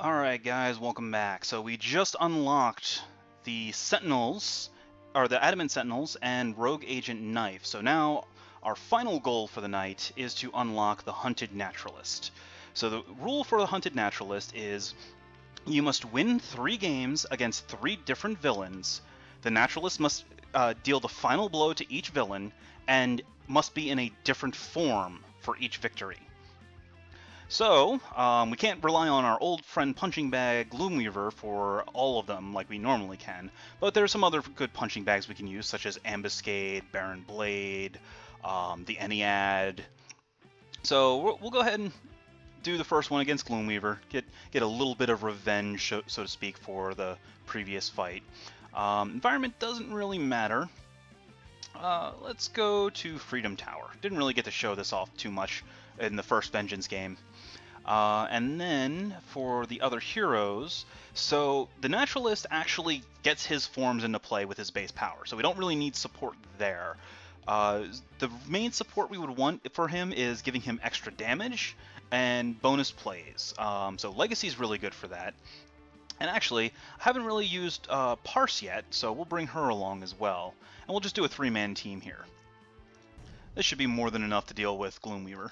Alright guys, welcome back. So we just unlocked the Sentinels, or the Adamant Sentinels, and Rogue Agent Knife. So now our final goal for the night is to unlock the Hunted Naturalist. So the rule for the Hunted Naturalist is you must win 3 games against 3 different villains. The Naturalist must deal the final blow to each villain, and must be in a different form for each victory. So, we can't rely on our old friend Punching Bag Gloomweaver for all of them like we normally can, but there are some other good punching bags we can use, such as Ambuscade, Baron Blade, the Ennead. So we'll go ahead and do the first one against Gloomweaver, get a little bit of revenge, so to speak, for the previous fight. Environment doesn't really matter. Let's go to Freedom Tower. Didn't really get to show this off too much in the first Vengeance game. And then for the other heroes, so the Naturalist actually gets his forms into play with his base power, so we don't really need support there. The main support we would want for him is giving him extra damage and bonus plays. So Legacy is really good for that. And actually, I haven't really used Parse yet, so we'll bring her along as well. And we'll just do a 3-man team here. This should be more than enough to deal with Gloomweaver.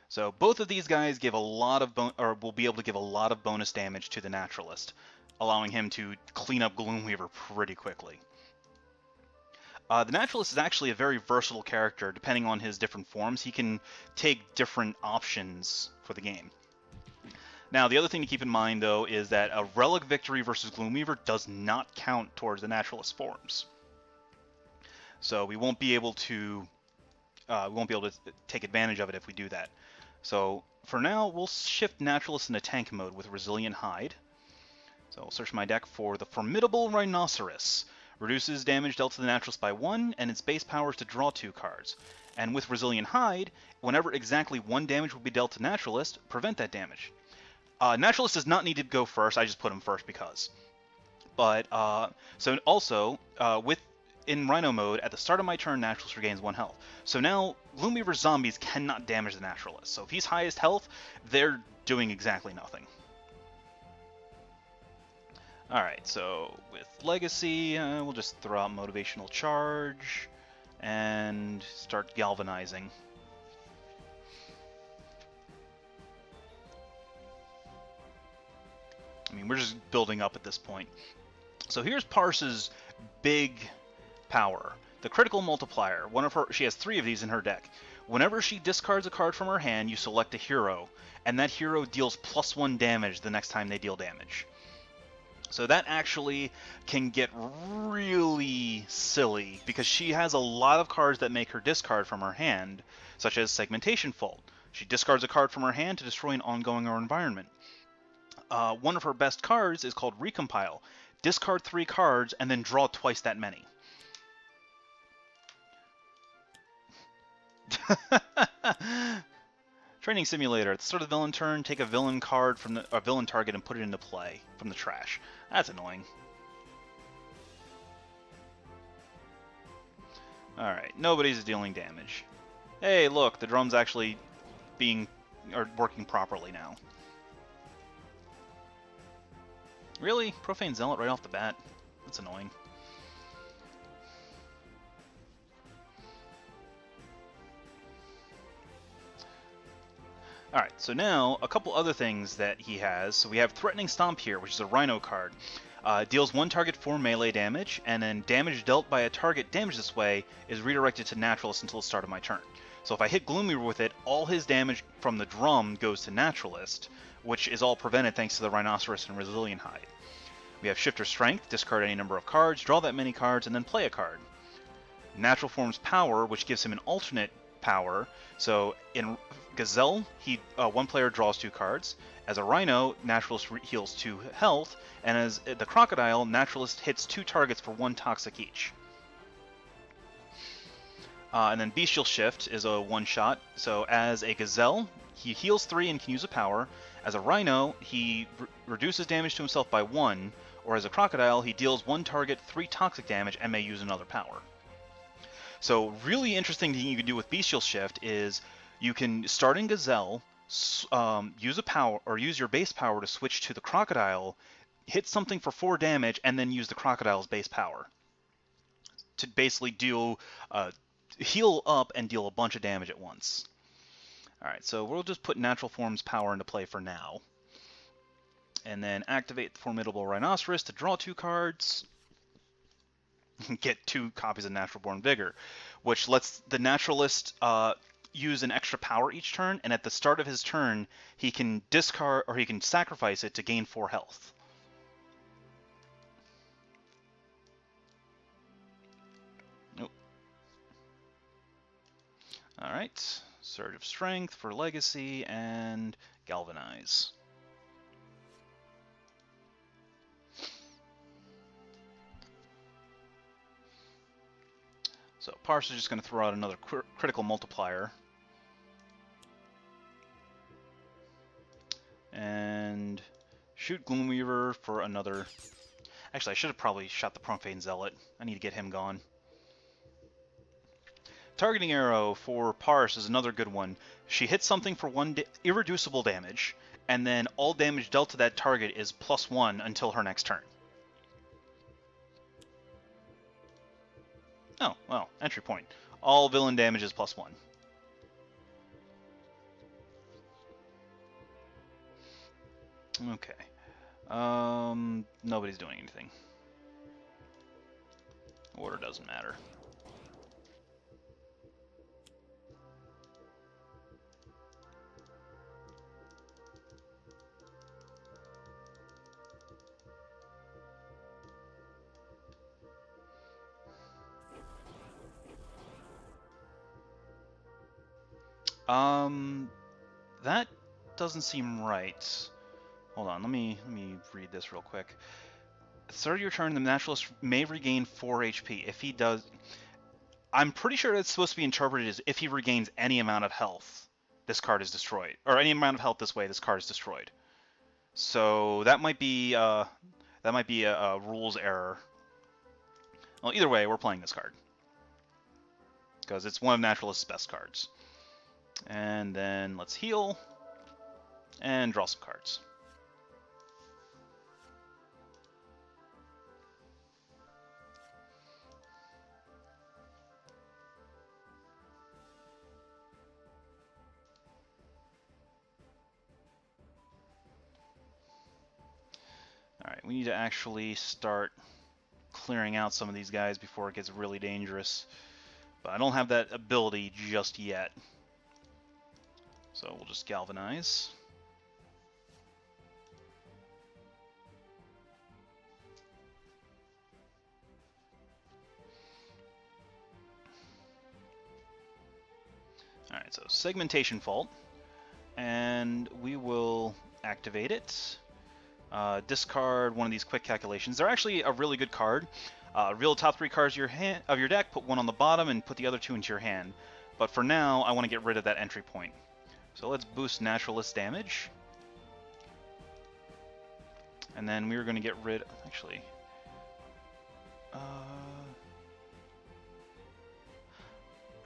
So both of these guys give a lot of will be able to give a lot of bonus damage to the Naturalist, allowing him to clean up Gloomweaver pretty quickly. The Naturalist is actually a very versatile character. Depending on his different forms, he can take different options for the game. Now, the other thing to keep in mind, though, is that a Relic victory versus Gloomweaver does not count towards the Naturalist forms. So we won't be able to take advantage of it if we do that. So for now, we'll shift Naturalist into tank mode with Resilient Hide. So I'll search my deck for the Formidable Rhinoceros. Reduces damage dealt to the Naturalist by 1, and its base power is to draw 2 cards. And with Resilient Hide, whenever exactly 1 damage will be dealt to Naturalist, prevent that damage. Naturalist does not need to go first, I just put him first because. But, so also, in Rhino mode, at the start of my turn, Naturalist regains 1 health. So now, Gloomweaver's zombies cannot damage the Naturalist. So if he's highest health, they're doing exactly nothing. Alright, so with Legacy, we'll just throw out Motivational Charge and start galvanizing. I mean, we're just building up at this point. So here's Parse's big power. The Critical Multiplier. She has 3 of these in her deck. Whenever she discards a card from her hand, you select a hero, and that hero deals +1 damage the next time they deal damage. So that actually can get really silly, because she has a lot of cards that make her discard from her hand, such as Segmentation Fault. She discards a card from her hand to destroy an ongoing or environment. One of her best cards is called Recompile. Discard 3 cards and then draw twice that many. Training Simulator. At the start of the villain turn, take a villain card from a villain target and put it into play from the trash. That's annoying. Alright, nobody's dealing damage. Hey, look, the drum's actually working properly now. Really? Profane Zealot right off the bat? That's annoying. Alright, so now, a couple other things that he has. So we have Threatening Stomp here, which is a Rhino card. Deals 1 target 4 melee damage, and then damage dealt by a target damaged this way is redirected to Naturalist until the start of my turn. So if I hit Gloomweaver with it, all his damage from the drum goes to Naturalist, which is all prevented thanks to the Rhinoceros and Resilient Hide. We have Shifter Strength, discard any number of cards, draw that many cards, and then play a card. Natural Form's Power, which gives him an alternate power. So in Gazelle, 1 player draws 2 cards. As a Rhino, Naturalist heals 2 health, and as the Crocodile, Naturalist hits 2 targets for 1 toxic each. And then Bestial Shift is a 1-shot. So as a Gazelle, he heals 3 and can use a power. As a Rhino, he reduces damage to himself by 1, or as a Crocodile, he deals 1 target 3 toxic damage and may use another power. So really interesting thing you can do with Bestial Shift is you can start in Gazelle, use a power or use your base power to switch to the Crocodile, hit something for 4 damage, and then use the Crocodile's base power to basically do heal up and deal a bunch of damage at once. Alright, so we'll just put Natural Form's power into play for now. And then activate the Formidable Rhinoceros to draw 2 cards. Get 2 copies of Natural Born Vigor, which lets the Naturalist use an extra power each turn, and at the start of his turn, he can discard or he can sacrifice it to gain 4 health. Nope. Alright, Surge of Strength for Legacy, and Galvanize. So Parse is just going to throw out another critical multiplier. And shoot Gloomweaver for another... Actually, I should have probably shot the Profane Zealot. I need to get him gone. Targeting Arrow for Parse is another good one. She hits something for 1 irreducible damage, and then all damage dealt to that target is +1 until her next turn. Oh, well, entry point. All villain damage is +1. Okay. Nobody's doing anything. Order doesn't matter. That doesn't seem right. Hold on, let me read this real quick. At the start of your turn, the Naturalist may regain 4 HP. If he does... I'm pretty sure it's supposed to be interpreted as if he regains any amount of health, this card is destroyed. Or any amount of health this way, this card is destroyed. So that might be a rules error. Well, either way, we're playing this card. Because it's one of Naturalist's best cards. And then let's heal. And draw some cards. Alright, we need to actually start clearing out some of these guys before it gets really dangerous. But I don't have that ability just yet. So we'll just galvanize. Alright, so Segmentation Fault. And we will activate it. Discard one of these quick calculations. They're actually a really good card. Reveal the top 3 cards of your deck, put 1 on the bottom, and put the other 2 into your hand. But for now, I want to get rid of that entry point. So let's boost Naturalist damage. And then we were going to get rid... Actually...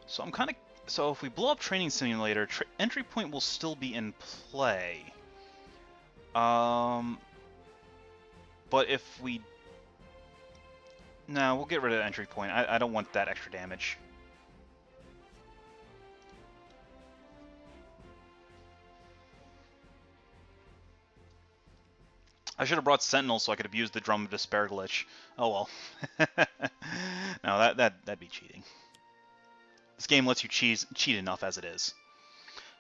So I'm kind of... So if we blow up Training Simulator, entry point will still be in play. But if we... No, we'll get rid of entry point. I don't want that extra damage. I should have brought Sentinels so I could have used the Drum of Despair glitch. Oh well. No, that'd be cheating. This game lets you cheat enough as it is.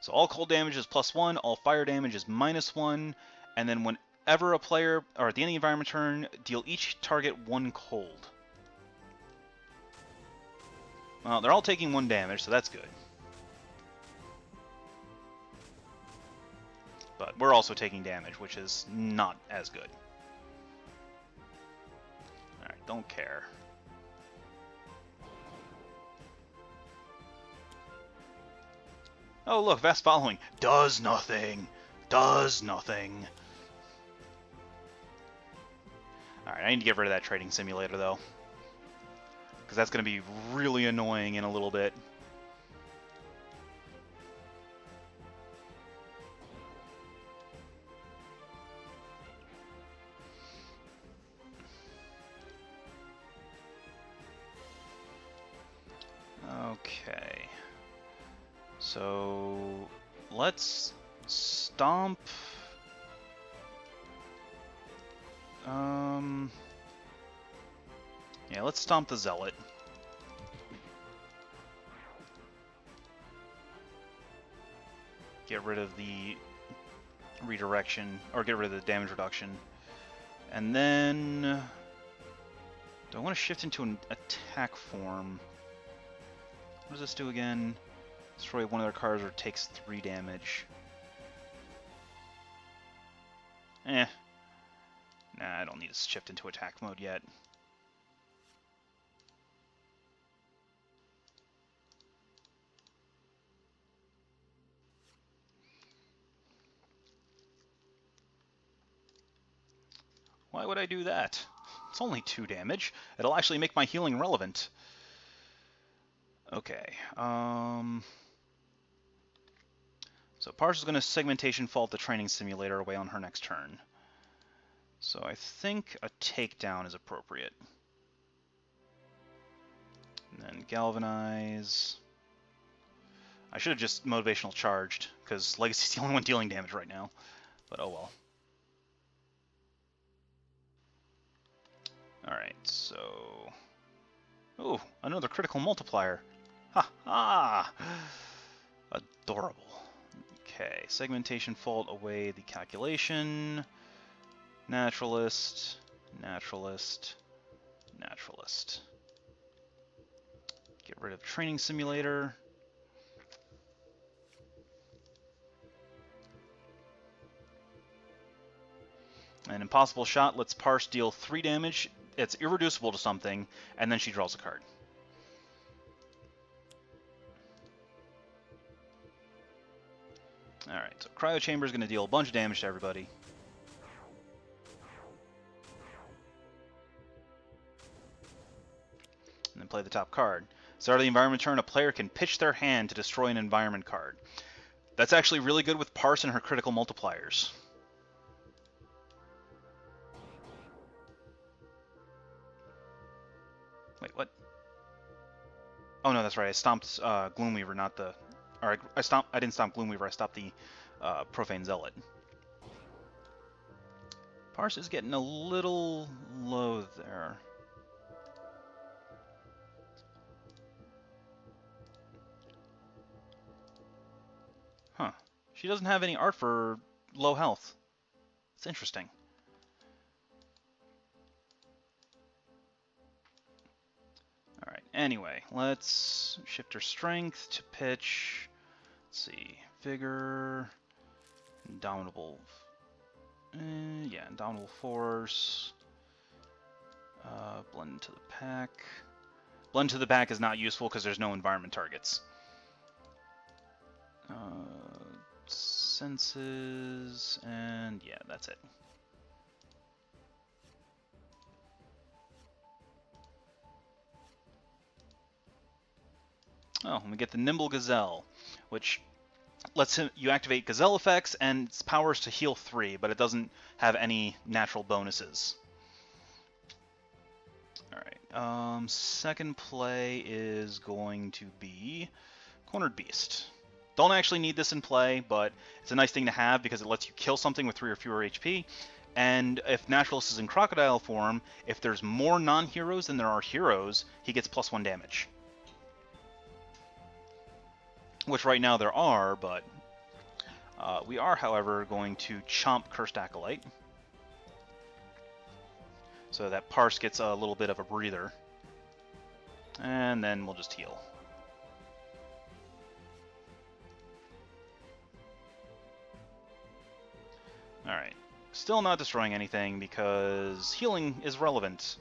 So all cold damage is +1, all fire damage is -1, and then whenever a player, or at the end of the environment turn, deal each target 1 cold. Well, they're all taking 1 damage, so that's good. But we're also taking damage, which is not as good. Alright, don't care. Oh look, Fast Following. Does nothing. Does nothing. Alright, I need to get rid of that Trading Simulator, though. because that's going to be really annoying in a little bit. Okay. So let's stomp. Yeah, let's stomp the Zealot. Get rid of the redirection, or get rid of the damage reduction. And then... do I want to shift into an attack form? What does this do again? Destroy one of their cards or takes 3 damage. Nah, I don't need to shift into attack mode yet. Why would I do that? It's only 2 damage. It'll actually make my healing relevant. Okay, so Parse is going to Segmentation Fault the Training Simulator away on her next turn. So I think a takedown is appropriate. And then Galvanize. I should have just Motivational Charged, because Legacy's the only one dealing damage right now. But oh well. Alright, so... ooh, another critical multiplier. Ha ha! Adorable. Okay, Segmentation Fault away the calculation. Naturalist, Naturalist, Naturalist. Get rid of Training Simulator. An Impossible Shot lets Parse deal 3 damage. It's irreducible to something, and then she draws a card. Alright, so Cryo Chamber is going to deal a bunch of damage to everybody. And then play the top card. Start of the environment turn, a player can pitch their hand to destroy an environment card. That's actually really good with Parse and her critical multipliers. Wait, what? Oh no, that's right. I stomped Gloomweaver, not the... or I didn't stomp Gloomweaver, I stopped the Profane Zealot. Parse is getting a little low there. Huh. She doesn't have any art for low health. It's interesting. Alright, anyway, let's shift her strength to pitch. Let's see, vigor, indomitable. Yeah, indomitable force. Blend into the pack. Blend to the pack is not useful because there's no environment targets. Senses, and yeah, that's it. Oh, and we get the Nimble Gazelle, which lets you activate Gazelle effects and its powers to heal 3, but it doesn't have any natural bonuses. Alright, second play is going to be Cornered Beast. Don't actually need this in play, but it's a nice thing to have because it lets you kill something with 3 or fewer HP. And if Naturalist is in Crocodile form, if there's more non-heroes than there are heroes, he gets +1 damage. Which right now there are, but we are, however, going to chomp Cursed Acolyte. So that Parse gets a little bit of a breather. And then we'll just heal. Alright. Still not destroying anything because healing is relevant.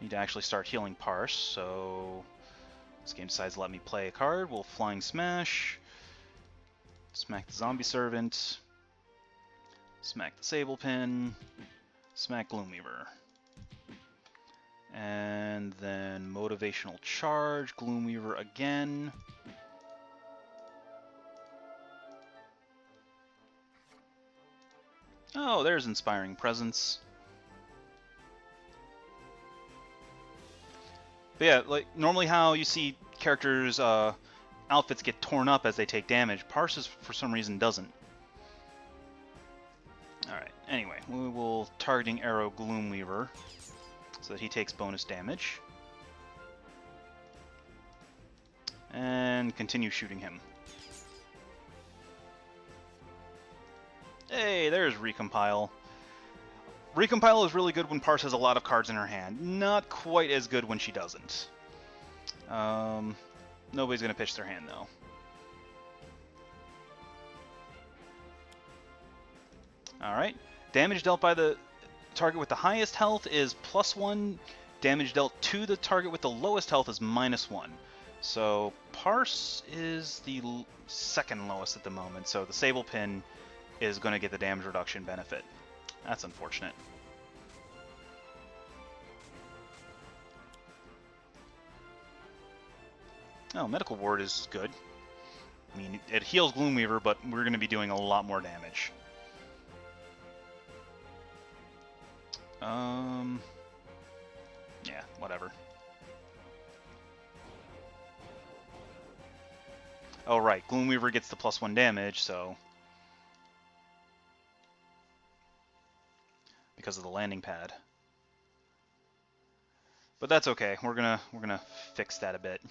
Need to actually start healing Parse, so this game decides to let me play a card. We'll Flying Smash. Smack the Zombie Servant. Smack the Sable Pin. Smack Gloomweaver. And then Motivational Charge, Gloomweaver again. Oh, there's Inspiring Presence. But yeah, like normally how you see characters' outfits get torn up as they take damage, Parse's for some reason doesn't. Alright, anyway, we will targeting arrow Gloomweaver so that he takes bonus damage. And continue shooting him. Hey, there's Recompile. Recompile is really good when Parse has a lot of cards in her hand. Not quite as good when she doesn't. Nobody's going to pitch their hand, though. Alright. Damage dealt by the target with the highest health is +1. Damage dealt to the target with the lowest health is -1. So Parse is the second lowest at the moment, so the Sable Pin is going to get the damage reduction benefit. That's unfortunate. Oh, Medical Ward is good. I mean, it heals Gloomweaver, but we're going to be doing a lot more damage. Yeah, whatever. Oh, right. Gloomweaver gets the +1 damage, so... because of the landing pad. But that's okay. We're gonna fix that a bit.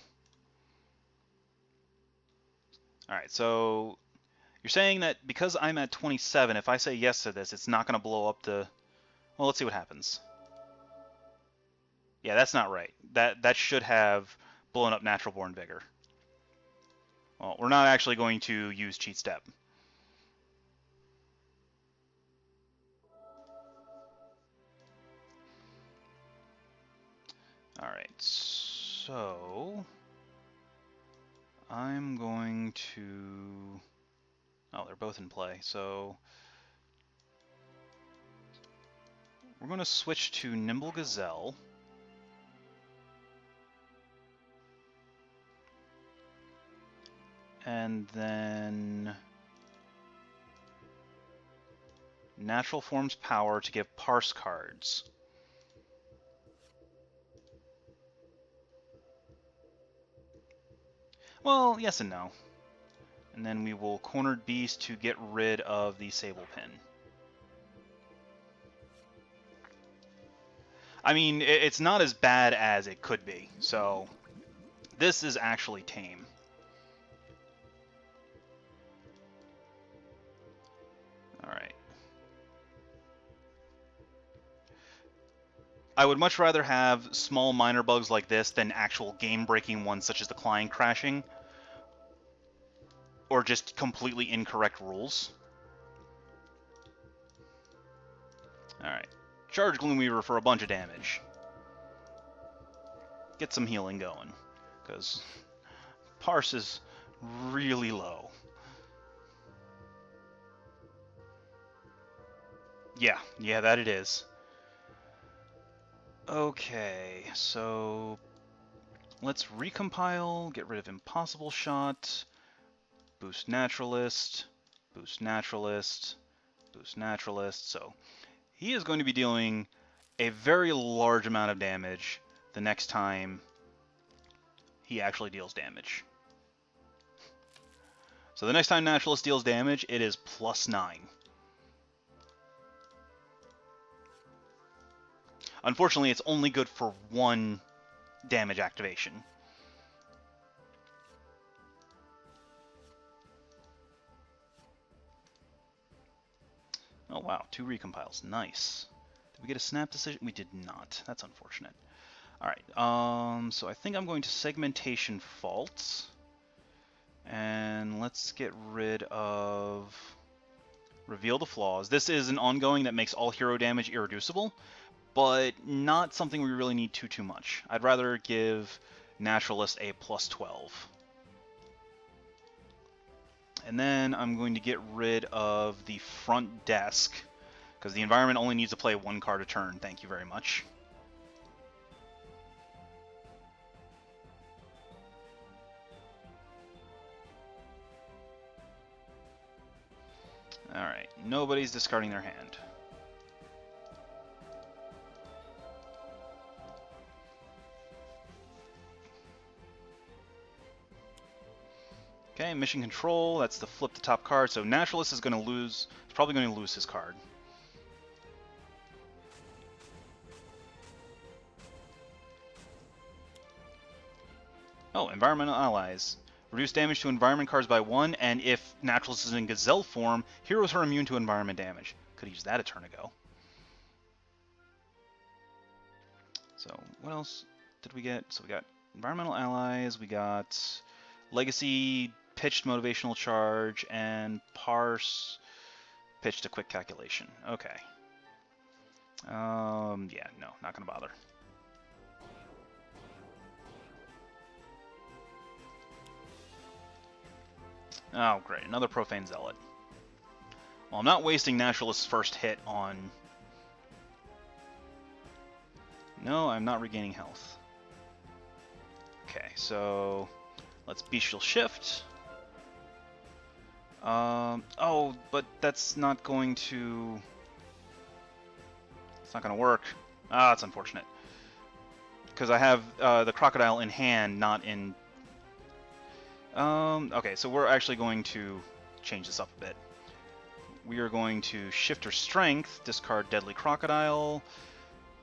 Alright, so... you're saying that because I'm at 27, if I say yes to this, it's not gonna blow up the... well, let's see what happens. Yeah, that's not right. That should have blown up Natural Born Vigor. Well, we're not actually going to use Cheat Step. Alright, so... I'm going to... oh, they're both in play, so... we're going to switch to Nimble Gazelle. And then... Natural Form's Power to give Parse cards. Well, yes and no. And then we will Cornered Beast to get rid of the Sable Pin. I mean, it's not as bad as it could be, so this is actually tame. Alright. I would much rather have small minor bugs like this than actual game-breaking ones such as the client crashing. Or just completely incorrect rules. Alright. Charge Gloomweaver for a bunch of damage. Get some healing going. Because Parse is really low. Yeah, that it is. Okay, so let's recompile, get rid of Impossible Shot, boost Naturalist, boost Naturalist, boost Naturalist. So he is going to be dealing a very large amount of damage the next time he actually deals damage. So the next time Naturalist deals damage, it is +9. Unfortunately, it's only good for one damage activation. Oh wow, 2 recompiles. Nice. Did we get a snap decision? We did not. That's unfortunate. Alright, so I think I'm going to Segmentation Fault. And let's get rid of Reveal the Flaws. This is an ongoing that makes all hero damage irreducible, but not something we really need too much. I'd rather give Naturalist a +12. And then I'm going to get rid of the front desk, because the environment only needs to play one card a turn. Thank you very much. Alright, nobody's discarding their hand. Okay, mission control, that's the flip the top card, so Naturalist is going to lose, he's probably going to lose his card. Oh, Environmental Allies. Reduce damage to environment cards by 1, and if Naturalist is in Gazelle form, heroes are immune to environment damage. Could have used that a turn ago. So, what else did we get? So we got Environmental Allies, we got Legacy, Pitched Motivational Charge, and Parse, Pitched a Quick Calculation. Okay. Yeah, no, not gonna bother. Oh, great, another Profane Zealot. Well, I'm not wasting Naturalist's first hit on... No, I'm not regaining health. Okay, so... let's Bestial Shift. Oh, but that's not going to... it's not going to work. Ah, that's unfortunate. Because I have the Crocodile in hand, not in... okay, so we're actually going to change this up a bit. We are going to Shifter Strength, discard Deadly Crocodile,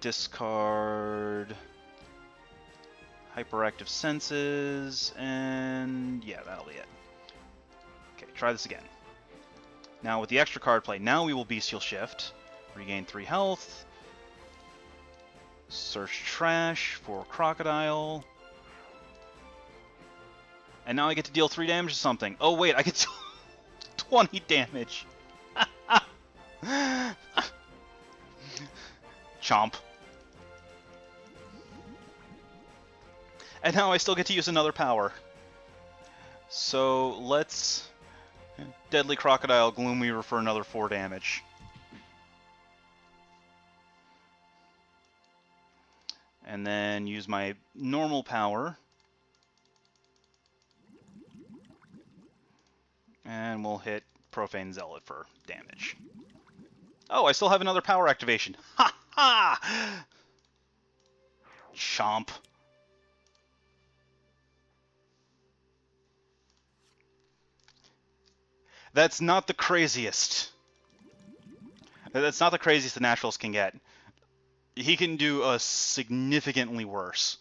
discard Hyperactive Senses, and yeah, that'll be it. Okay, try this again. Now with the extra card play, now we will Bestial Shift, regain 3 health, search Trash for Crocodile, and now I get to deal 3 damage to something. Oh wait, I get 20 damage. Chomp. And now I still get to use another power. So let's Deadly Crocodile Gloom Weaver for another 4 damage. And then use my normal power. And we'll hit Profane Zealot for damage. Oh, I still have another power activation. Ha ha! Chomp. That's not the craziest. That's not the craziest the Naturalist can get. He can do a significantly worse.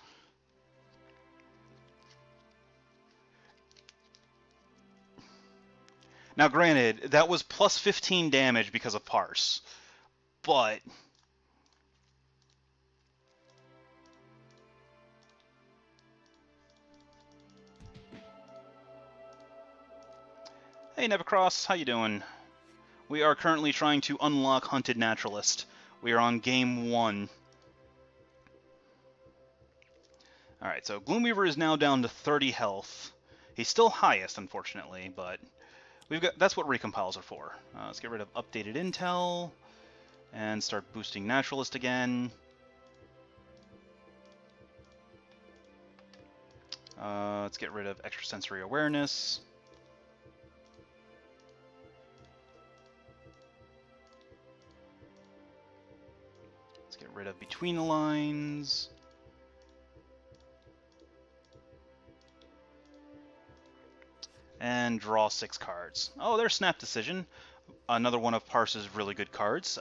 Now, granted, that was plus 15 damage because of Parse, but... Hey, Nevacross, how you doing? We are currently trying to unlock Hunted Naturalist. We are on game 1. Alright, so Gloomweaver is now down to 30 health. He's still highest, unfortunately, but... that's what recompiles are for. Let's get rid of updated intel and start boosting Naturalist again. Let's get rid of extrasensory awareness. Let's get rid of between the lines. And draw 6 cards. Oh, there's Snap Decision. Another one of Parse's really good cards.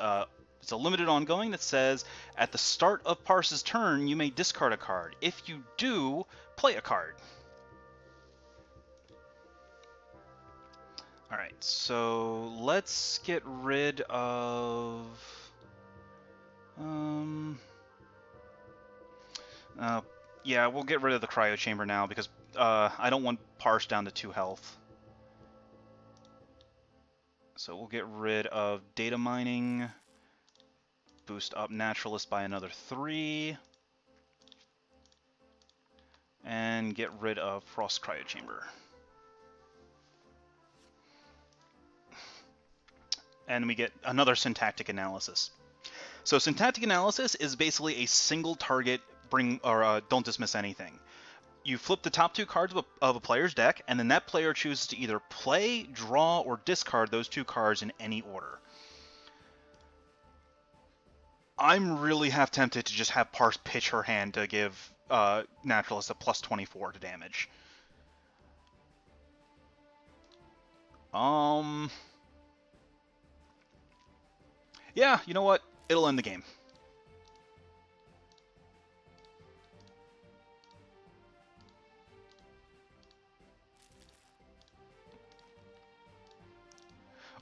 It's a limited ongoing that says, at the start of Parse's turn, you may discard a card. If you do, play a card. Alright, so let's get rid of... yeah, we'll get rid of the Cryo Chamber now, because I don't want Parse down to 2 health. So we'll get rid of Data Mining, boost up Naturalist by another 3, and get rid of Frost Cryo Chamber. and we get another syntactic analysis. So syntactic analysis is basically a single target don't dismiss anything. You flip the top 2 cards of a player's deck, and then that player chooses to either play, draw, or discard those 2 cards in any order. I'm really half tempted to just have Parse pitch her hand to give Naturalist a plus 24 to damage. Yeah, you know what? It'll end the game.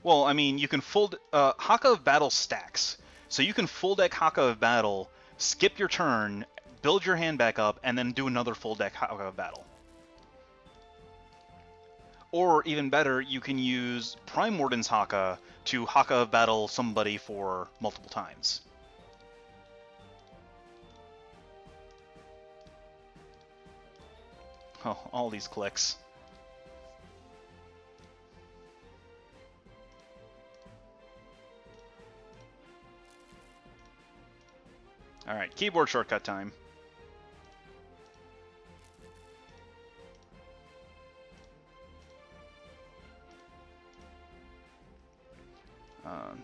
Well, I mean, you can full Haka of Battle stacks, so you can full deck Haka of Battle, skip your turn, build your hand back up, and then do another full deck Haka of Battle. Or even better, you can use Prime Warden's Haka to Haka of Battle somebody for multiple times. Oh, all these clicks. Alright, keyboard shortcut time.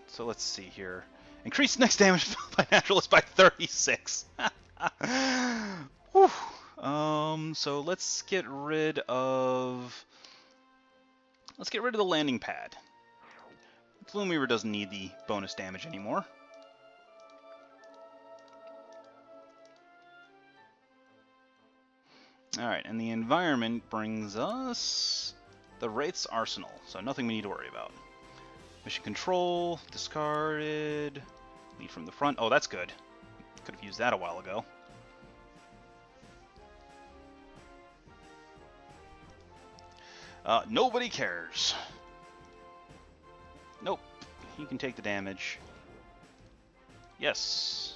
So let's see here. Increase next damage by Naturalist by 36. Whew. So let's get rid of the landing pad. Gloom Weaver doesn't need the bonus damage anymore. Alright, and the environment brings us the Wraith's Arsenal, so nothing we need to worry about. Mission control, discarded, lead from the front. Oh, that's good. Could have used that a while ago. Nobody cares. Nope. He can take the damage. Yes.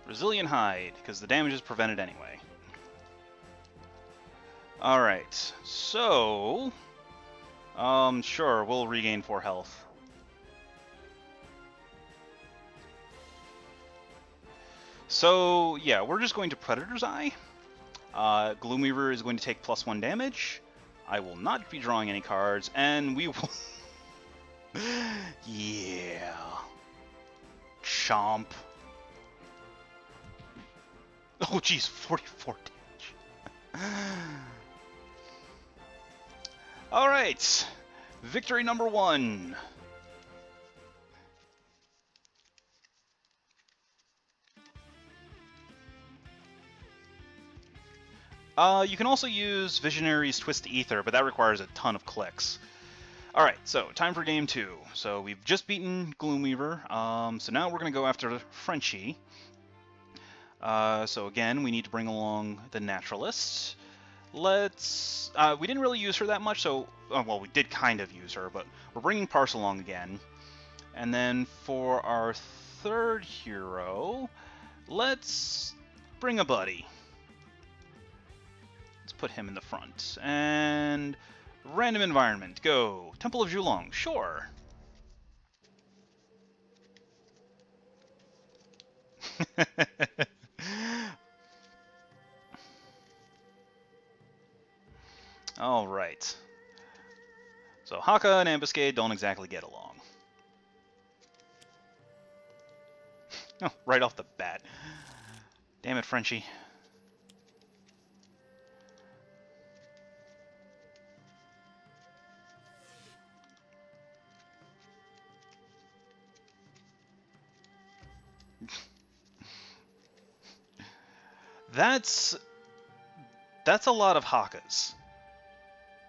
Brazilian Hide, because the damage is prevented anyway. Alright, so... sure, we'll regain 4 health. So, yeah, we're just going to Predator's Eye. Gloomweaver is going to take +1 damage. I will not be drawing any cards, and we will... yeah. Chomp. Oh, geez, 44 damage. Alright. Victory number 1. You can also use Visionary's Twist Ether, but that requires a ton of clicks. Alright, so time for game 2. So we've just beaten Gloomweaver, so now we're going to go after Frenchie. So again, we need to bring along the Naturalist. Let's... we didn't really use her that much, so... well, we did kind of use her, but we're bringing Parse along again. And then for our third hero, let's bring a buddy. Let's put him in the front. And... random environment, go. Temple of Julong, sure. Alright. So Haka and Ambuscade don't exactly get along. Oh, right off the bat. Damn it, Frenchie. That's a lot of Hakas.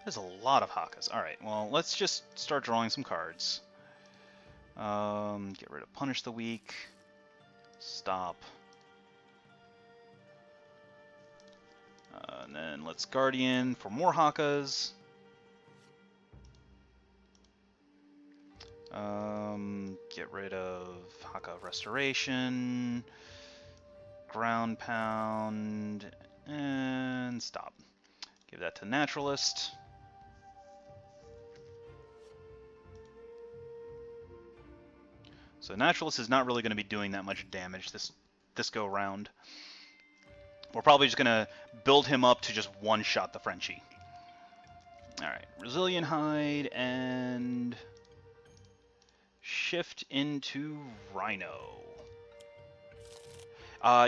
There's a lot of Hakas. Alright, well, let's just start drawing some cards. Get rid of Punish the Weak. Stop. And then let's Guardian for more Hakas. Get rid of Haka of Restoration. Ground Pound, and stop. Give that to Naturalist. So Naturalist is not really going to be doing that much damage this go round. We're probably just going to build him up to just one-shot the Frenchie. Alright, Resilient Hide and shift into Rhino.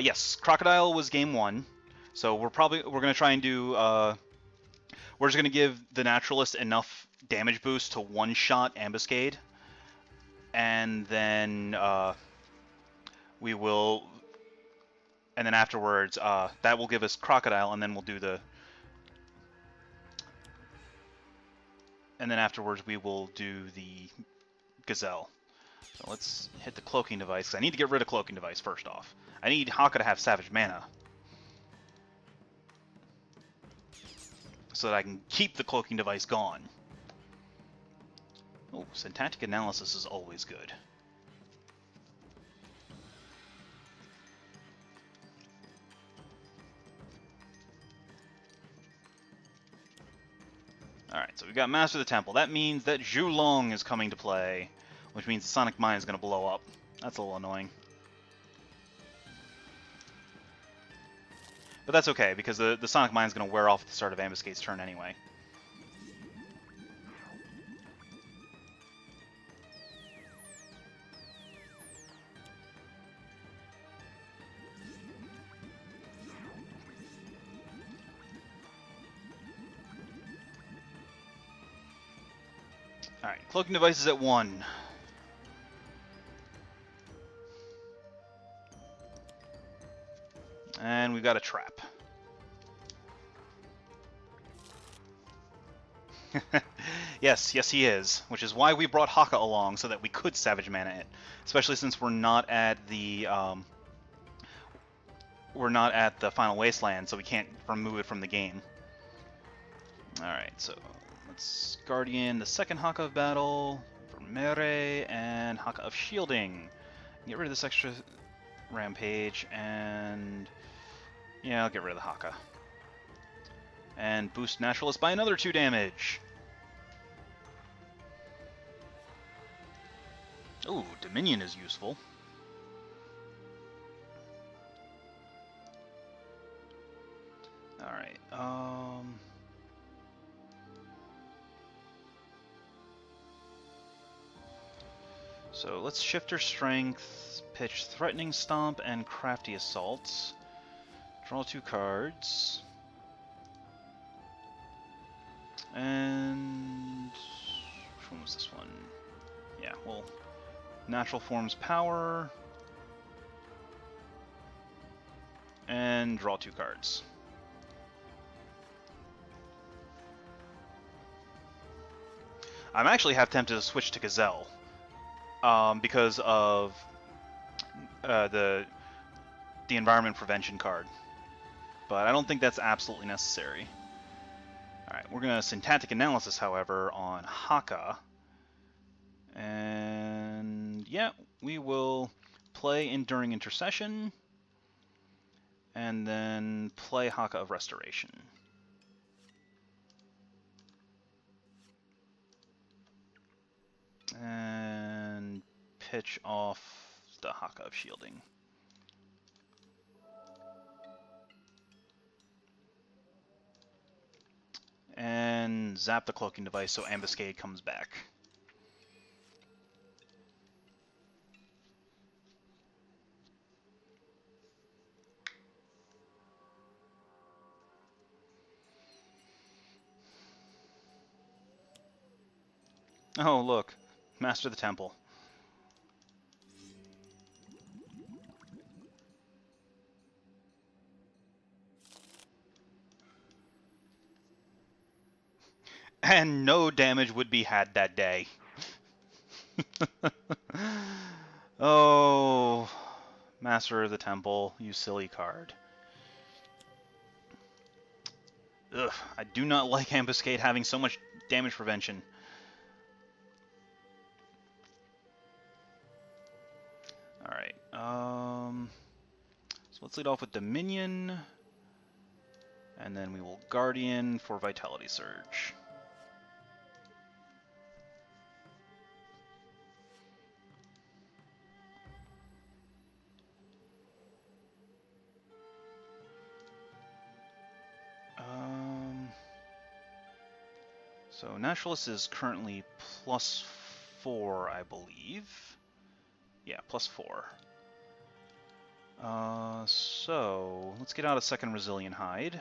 Yes, Crocodile was game 1, so we're going to try and do, we're just going to give the Naturalist enough damage boost to one-shot Ambuscade, and then we will, and then afterwards, that will give us Crocodile, and then we'll do the, and then afterwards we will do the Gazelle. So let's hit the Cloaking Device, because I need to get rid of Cloaking Device first off. I need Haka to have Savage Mana, so that I can keep the Cloaking Device gone. Oh, Syntactic Analysis is always good. Alright, so we've got Master of the Temple. That means that Zhulong is coming to play, which means Sonic Mine is going to blow up. That's a little annoying. But that's okay, because the Sonic Mine is going to wear off at the start of Ambuscade's turn anyway. Alright, Cloaking Device is at 1. And we've got a trap. Yes, he is. Which is why we brought Haka along, so that we could Savage Mana it. Especially since we're not at the Final Wasteland, so we can't remove it from the game. Alright, so let's Guardian the second Haka of Battle for Mere and Haka of Shielding. Get rid of this extra Rampage, and yeah, I'll get rid of the Haka. And boost Naturalist by another 2 damage. Ooh, Dominion is useful. Alright, so let's Shifter Strength, pitch Threatening Stomp and Crafty Assault. Draw 2 cards. And which one was this one? Yeah, well, Natural Forms Power. And draw 2 cards. I'm actually half tempted to switch to Gazelle. Because of the Environment Prevention card. But I don't think that's absolutely necessary. Alright, we're going to Syntactic Analysis, however, on Haka. And yeah, we will play Enduring Intercession. And then play Haka of Restoration. And pitch off the Haka of Shielding. And zap the Cloaking Device so Ambuscade comes back. Oh, look. Master of the Temple. And no damage would be had that day. Oh, Master of the Temple, you silly card. Ugh, I do not like Ambuscade having so much damage prevention. Alright, so let's lead off with Dominion, and then we will Guardian for Vitality Surge. So Naturalist is currently +4, I believe. Yeah, +4. So let's get out a second Resilient Hide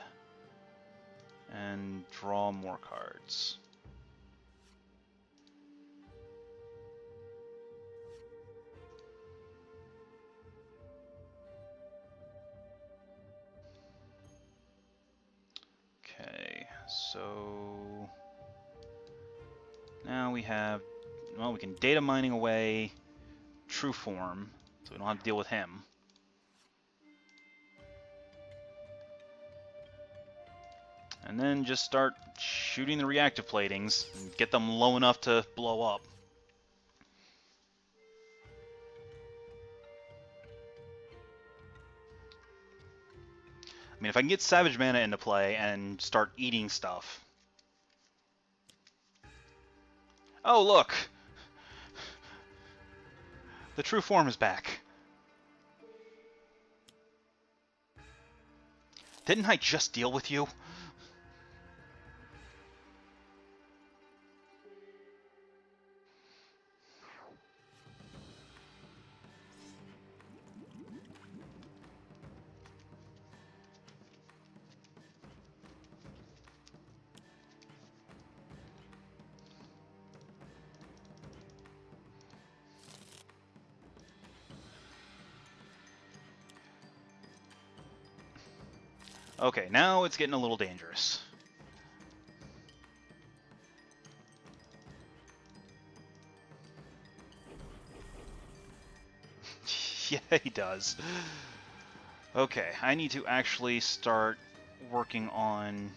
and draw more cards. Okay, so now we have, well, we can data mining away True Form, so we don't have to deal with him. And then just start shooting the reactive platings and get them low enough to blow up. I mean, if I can get Savage Mana into play and start eating stuff. Oh, look! The True Form is back. Didn't I just deal with you? Okay, now it's getting a little dangerous. Yeah, he does. Okay, I need to actually start working on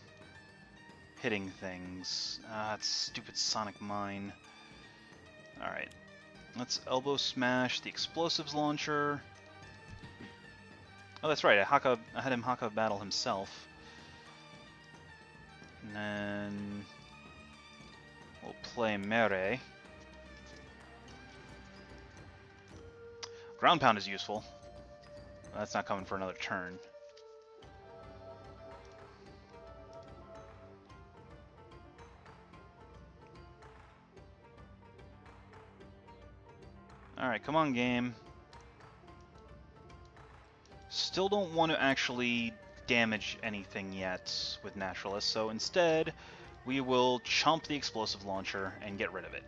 hitting things. It's stupid Sonic Mine. Alright, let's Elbow Smash the Explosives Launcher. Oh, that's right, I had him Haka battle himself. And then we'll play Mere. Ground Pound is useful. That's not coming for another turn. Alright, come on, game. Still don't want to actually damage anything yet with Naturalist, so instead we will chump the Explosive Launcher and get rid of it.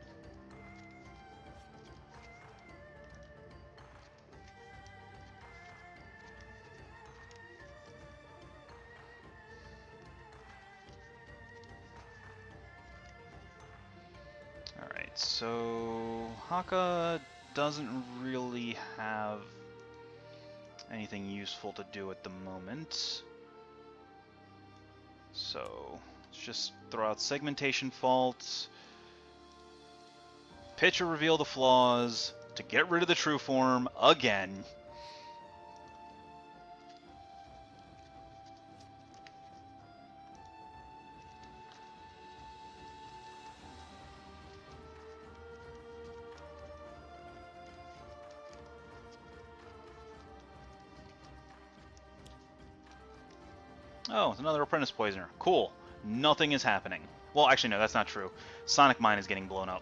Alright, so Haka doesn't really have anything useful to do at the moment. So let's just throw out Segmentation Fault, pitch or reveal the flaws to get rid of the True Form again. Oh, it's another Apprentice Poisoner. Cool. Nothing is happening. Well, actually, no, that's not true. Sonic Mine is getting blown up.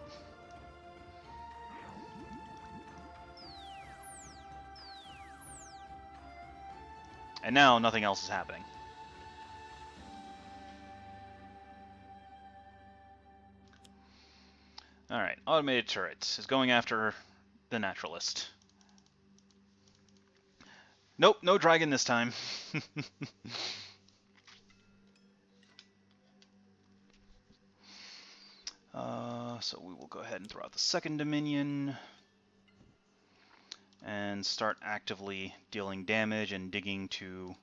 And now nothing else is happening. Alright, Automated Turrets is going after the Naturalist. Nope, no dragon this time. So we will go ahead and throw out the second Dominion and start actively dealing damage and digging to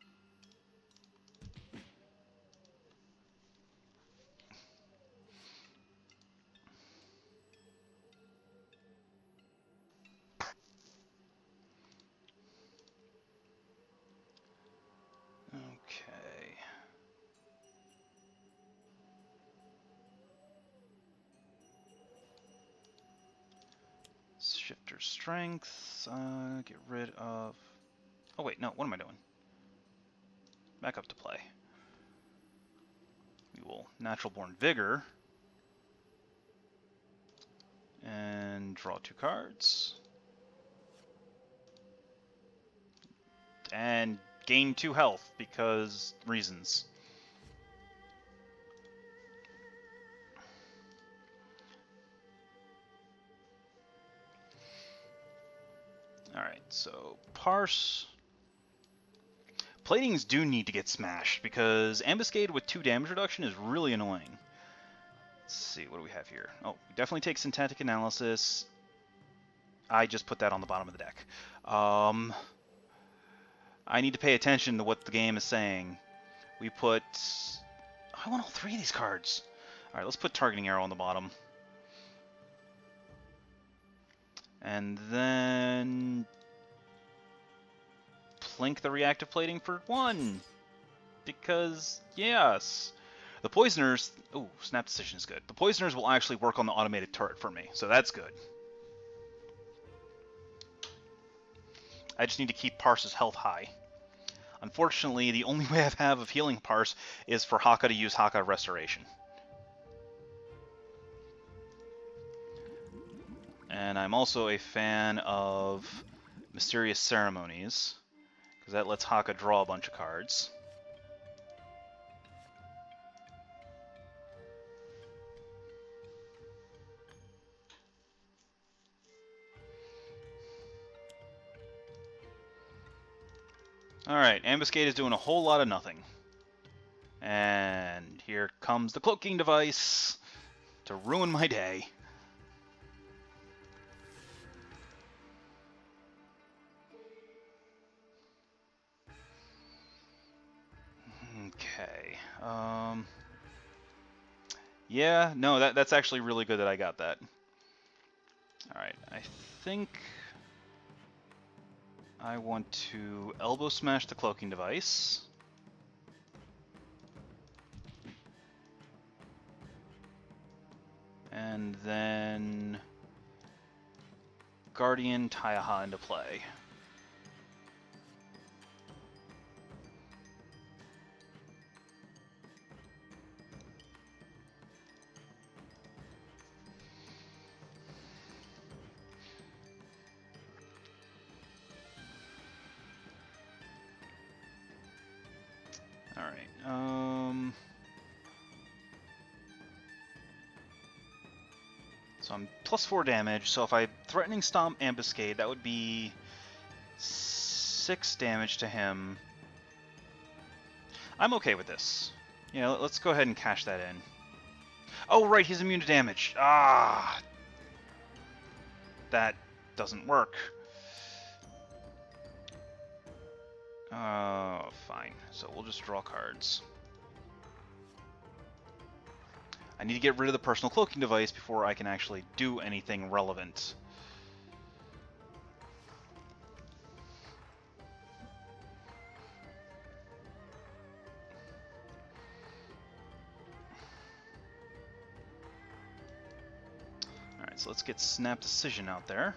there's strength. Get rid of... Oh wait, no, what am I doing? Back up to play. We will Natural Born Vigor. And draw 2 cards. And gain 2 health, because reasons. Alright, so Parse. Platings do need to get smashed, because Ambuscade with 2 damage reduction is really annoying. Let's see, what do we have here? Oh, we definitely take Syntactic Analysis. I just put that on the bottom of the deck. I need to pay attention to what the game is saying. We put... Oh, I want all 3 of these cards. Alright, let's put Targeting Arrow on the bottom. And then... Plink the Reactive Plating for 1. Because, yes. The Poisoners... Ooh, Snap Decision is good. The Poisoners will actually work on the automated turret for me, so that's good. I just need to keep Parse's health high. Unfortunately, the only way I have of healing Parse is for Haka to use Haka Restoration. And I'm also a fan of Mysterious Ceremonies, because that lets Haka draw a bunch of cards. Alright, Ambuscade is doing a whole lot of nothing. And here comes the Cloaking Device to ruin my day. Okay. Yeah, no, that's actually really good that I got that. Alright, I think I want to Elbow Smash the Cloaking Device. And then Guardian Taiaha into play. Alright, so I'm plus 4 damage, so if I Threatening Stomp Ambuscade, that would be 6 damage to him. I'm okay with this. Yeah, let's go ahead and cash that in. Oh, right, he's immune to damage. Ah! That doesn't work. Fine. So we'll just draw cards. I need to get rid of the Personal Cloaking Device before I can actually do anything relevant. Alright, so let's get Snap Decision out there.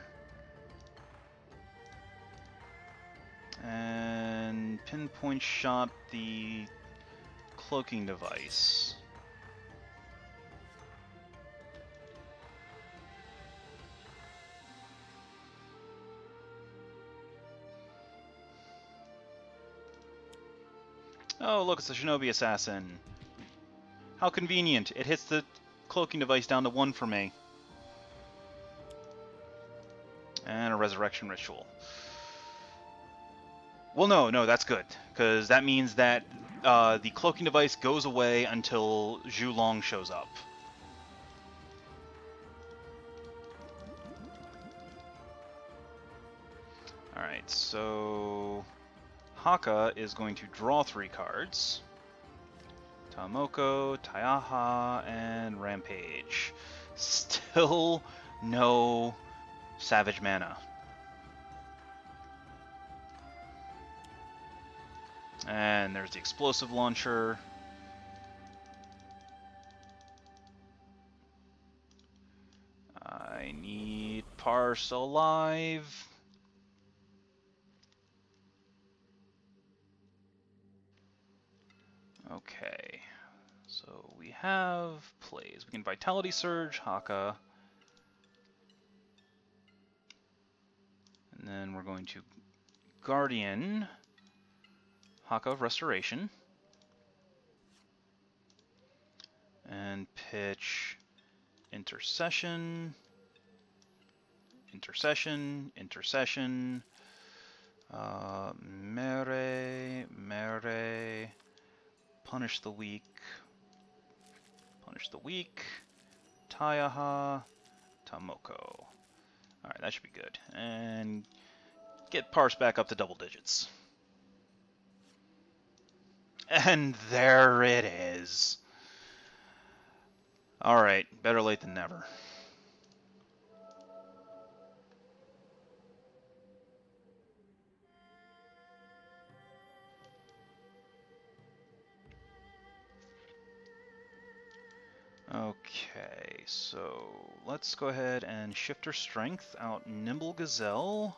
And Pinpoint Shot the Cloaking Device. Oh, look, it's a Shinobi Assassin. How convenient. It hits the Cloaking Device down to 1 for me. And a Resurrection Ritual. Well, no, that's good, because that means that the Cloaking Device goes away until Zhu Long shows up. Alright, so Haka is going to draw 3 cards. Tamoko, Taiaha, and Rampage. Still no Savage Mana. And there's the Explosive Launcher. I need Parse still alive. Okay. So we have plays. We can Vitality Surge, Haka. And then we're going to Guardian, Haka of Restoration. And pitch Intercession, Intercession, Intercession, Mere, Punish the Weak, Tayaha, Tamoko. Alright, that should be good. And get Parse back up to double digits. And there it is. Alright, better late than never. Okay, so let's go ahead and shift our strength out Nimble Gazelle,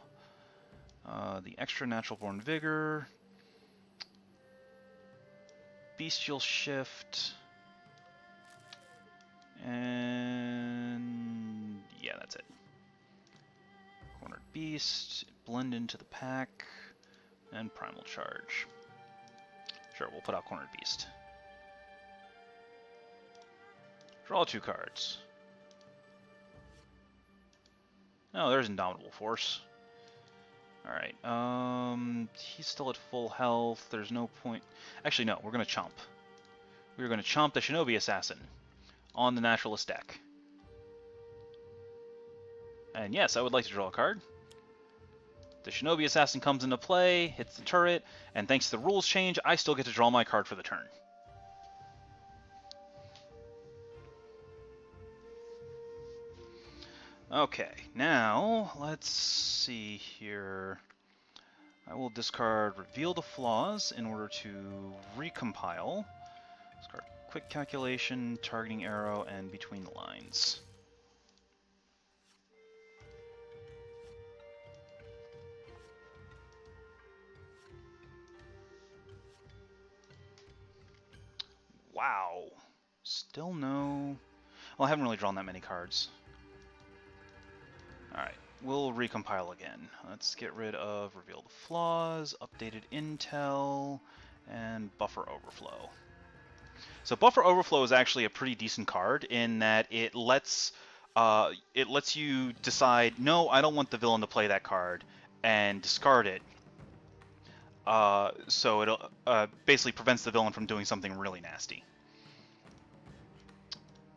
the extra natural born vigor, bestial shift, and yeah, that's it. Cornered beast, blend into the pack, and primal charge. Sure, we'll put out cornered beast. Draw 2 cards. Oh, there's Indomitable Force. Alright, he's still at full health. There's no point... Actually, no, we're going to chomp. We're going to chomp the Shinobi Assassin on the Naturalist deck. And yes, I would like to draw a card. The Shinobi Assassin comes into play, hits the turret, and thanks to the rules change, I still get to draw my card for the turn. Okay, now let's see here. I will discard Reveal the Flaws in order to recompile. Discard Quick Calculation, Targeting Arrow, and Between the Lines. Wow. Still no... Well, I haven't really drawn that many cards. Alright, we'll recompile again. Let's get rid of Reveal the Flaws, Updated Intel, and Buffer Overflow. So Buffer Overflow is actually a pretty decent card in that it lets you decide, no, I don't want the villain to play that card, and discard it. So it basically prevents the villain from doing something really nasty.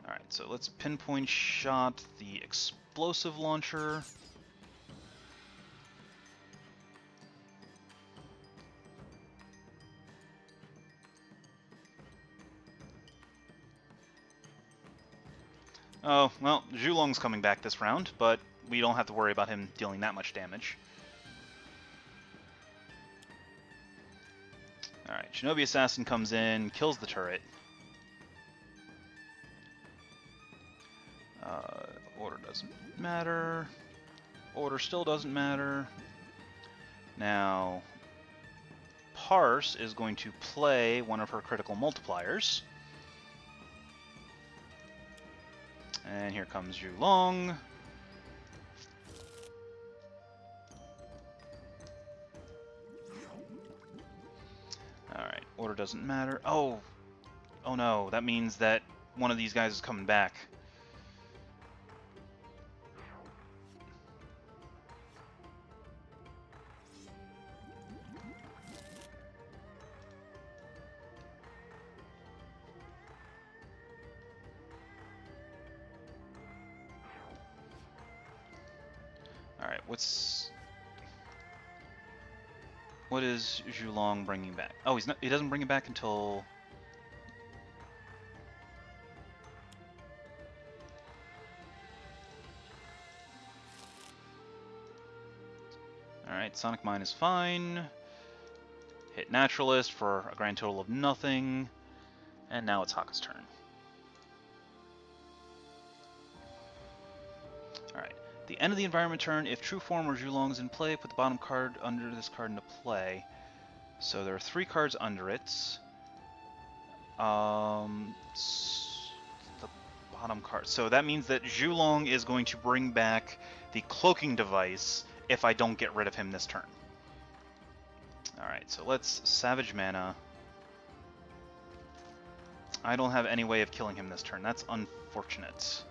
Alright, so let's pinpoint shot the explosive launcher. Oh, well, Zhulong's coming back this round, but we don't have to worry about him dealing that much damage. Alright, Shinobi Assassin comes in, kills the turret. Order doesn't matter. Order still doesn't matter. Now, Parse is going to play one of her critical multipliers. And here comes Zhulong. Alright, order doesn't matter. Oh no, that means that one of these guys is coming back. Alright, what is Zhulong bringing back? Oh, he doesn't bring it back until... Alright, Sonic Mine is fine. Hit Naturalist for a grand total of nothing. And now it's Haka's turn. Alright, The end of the environment turn, if True Form or Zhulong is in play, put the bottom card under this card into play. So there are 3 cards under it. The bottom card. So that means that Zhulong is going to bring back the cloaking device if I don't get rid of him this turn. Alright, so let's Savage Mana. I don't have any way of killing him this turn. That's unfortunate.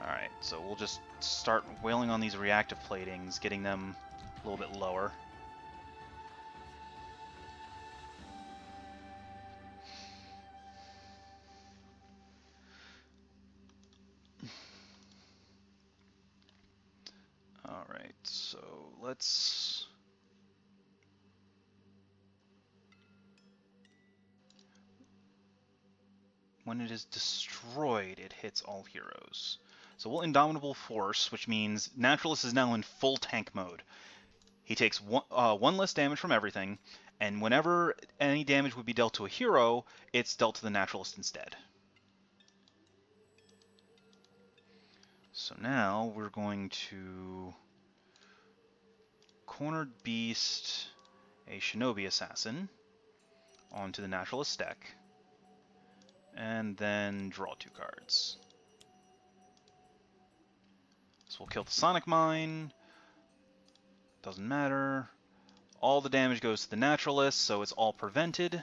Alright, so we'll just start wailing on these reactive platings, getting them a little bit lower. Alright, so let's... When it is destroyed, it hits all heroes. So we'll Indomitable Force, which means Naturalist is now in full tank mode. He takes one less damage from everything, and whenever any damage would be dealt to a hero, it's dealt to the Naturalist instead. So now we're going to Cornered Beast a Shinobi Assassin onto the Naturalist deck, and then draw 2 cards. So we'll kill the Sonic Mine. Doesn't matter. All the damage goes to the Naturalist, so it's all prevented.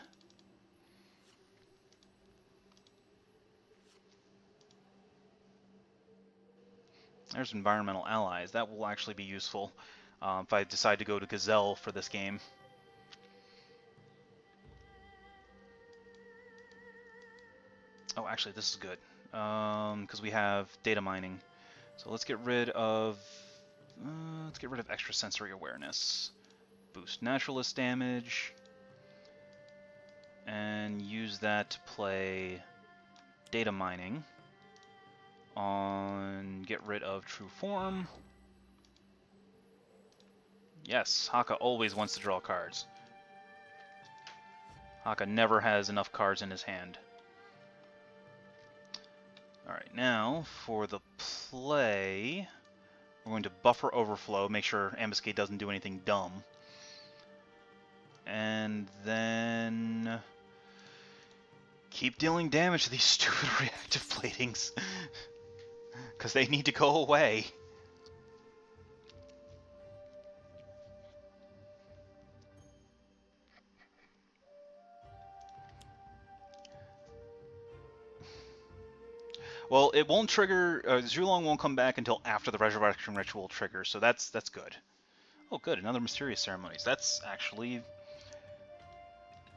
There's Environmental Allies. That will actually be useful if I decide to go to Gazelle for this game. Oh, actually, this is good, because we have data mining. So let's get rid of extrasensory awareness. Boost Naturalist damage, and use that to play data mining on get rid of True Form. Yes, Haka always wants to draw cards. Haka never has enough cards in his hand. Alright, now for the play, we're going to Buffer Overflow, make sure Ambuscade doesn't do anything dumb. And then keep dealing damage to these stupid reactive platings, because they need to go away. Well, it won't trigger. Zhulong won't come back until after the Resurrection Ritual triggers, so that's good. Oh, good, another Mysterious Ceremonies. That's actually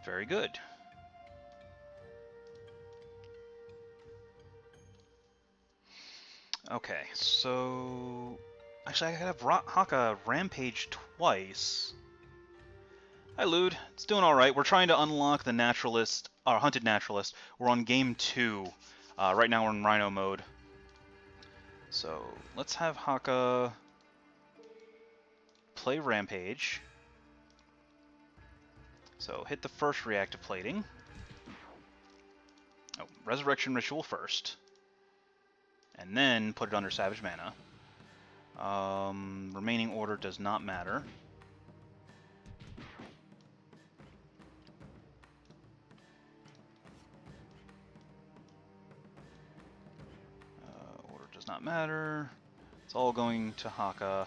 very good. Okay, so actually I gotta have Haka Rampage twice. Hi, Lude. It's doing all right. We're trying to unlock the Naturalist, or Hunted Naturalist. We're on game 2. Right now we're in Rhino mode. So let's have Haka play Rampage. So hit the first reactive plating. Oh, Resurrection Ritual first. And then put it under Savage Mana. Remaining order does not matter. Does not matter. It's all going to Haka.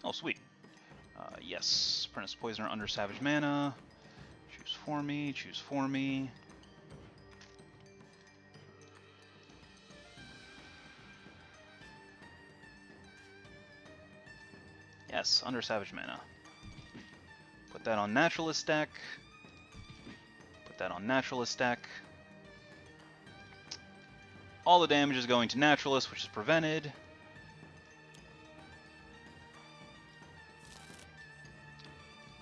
Oh, sweet. Yes, Apprentice Poisoner under Savage Mana. Choose for me, choose for me. Yes, under Savage Mana. Put that on Naturalist deck. That on Naturalist deck. All the damage is going to Naturalist, which is prevented.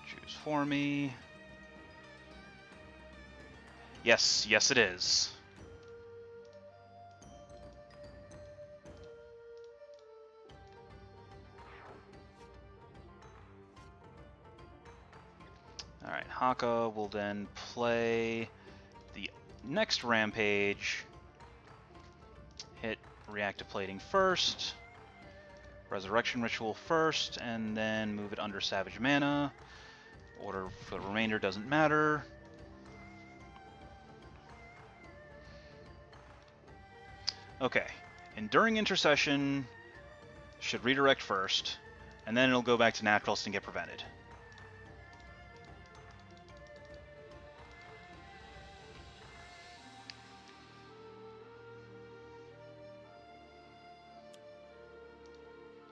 Choose for me. Yes, yes it is. Alright, Haka will then play the next Rampage, hit Reactive Plating first, Resurrection Ritual first, and then move it under Savage Mana. Order for the remainder doesn't matter. Okay, Enduring Intercession should redirect first, and then it'll go back to Naturalist and get prevented.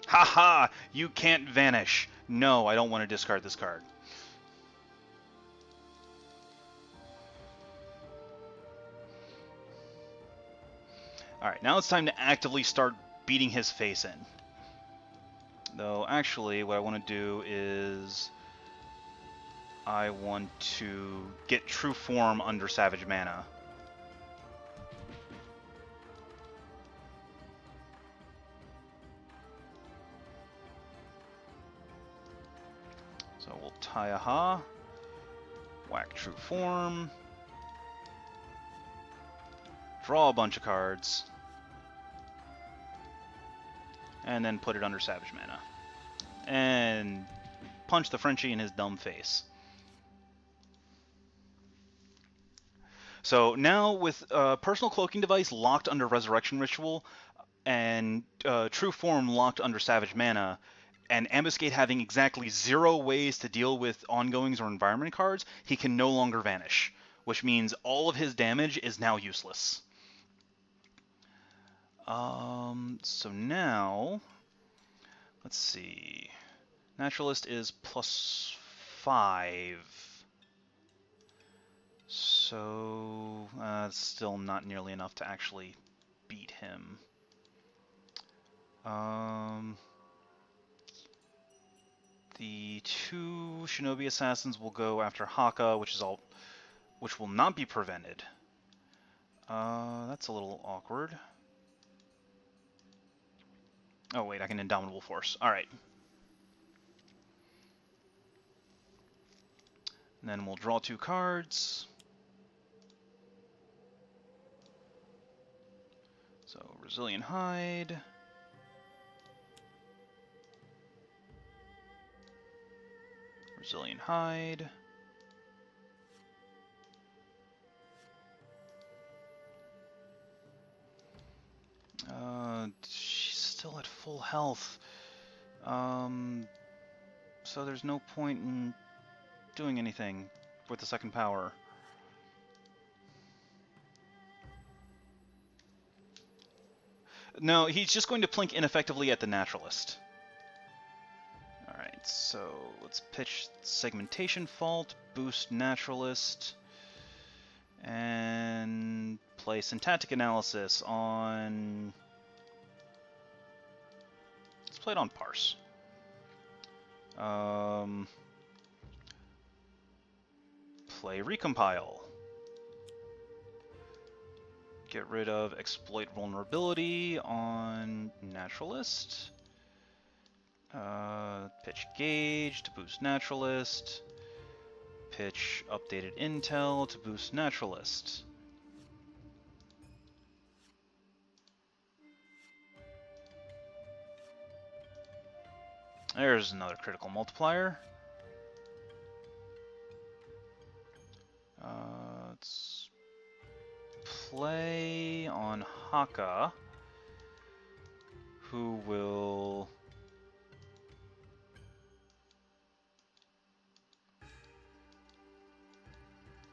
Haha! You can't vanish! No, I don't want to discard this card. Alright, now it's time to actively start beating his face in. Though, actually, what I want to do is... I want to get True Form under Savage Mana. So we'll Taiaha, whack True Form, draw a bunch of cards, and then put it under Savage Mana. And punch the Frenchie in his dumb face. So now with Personal Cloaking Device locked under Resurrection Ritual, and True Form locked under Savage Mana, and Ambuscade having exactly 0 ways to deal with ongoings or environment cards, he can no longer vanish, which means all of his damage is now useless. So now, let's see. Naturalist is +5. So, it's still not nearly enough to actually beat him. The 2 Shinobi Assassins will go after Haka, which will not be prevented. That's a little awkward. Oh wait, I can Indomitable Force. Alright. And then we'll draw 2 cards. So, Resilient Hide. Resilient Hide. She's still at full health. So there's no point in doing anything with the second power. No, he's just going to plink ineffectively at the Naturalist. Alright, so let's pitch Segmentation Fault, boost Naturalist, and play Syntactic Analysis on... Let's play it on Parse. Play Recompile. Get rid of Exploit Vulnerability on Naturalist. Pitch Gauge to boost Naturalist. Pitch Updated Intel to boost Naturalist. There's another critical multiplier. Let's play on Haka, who will...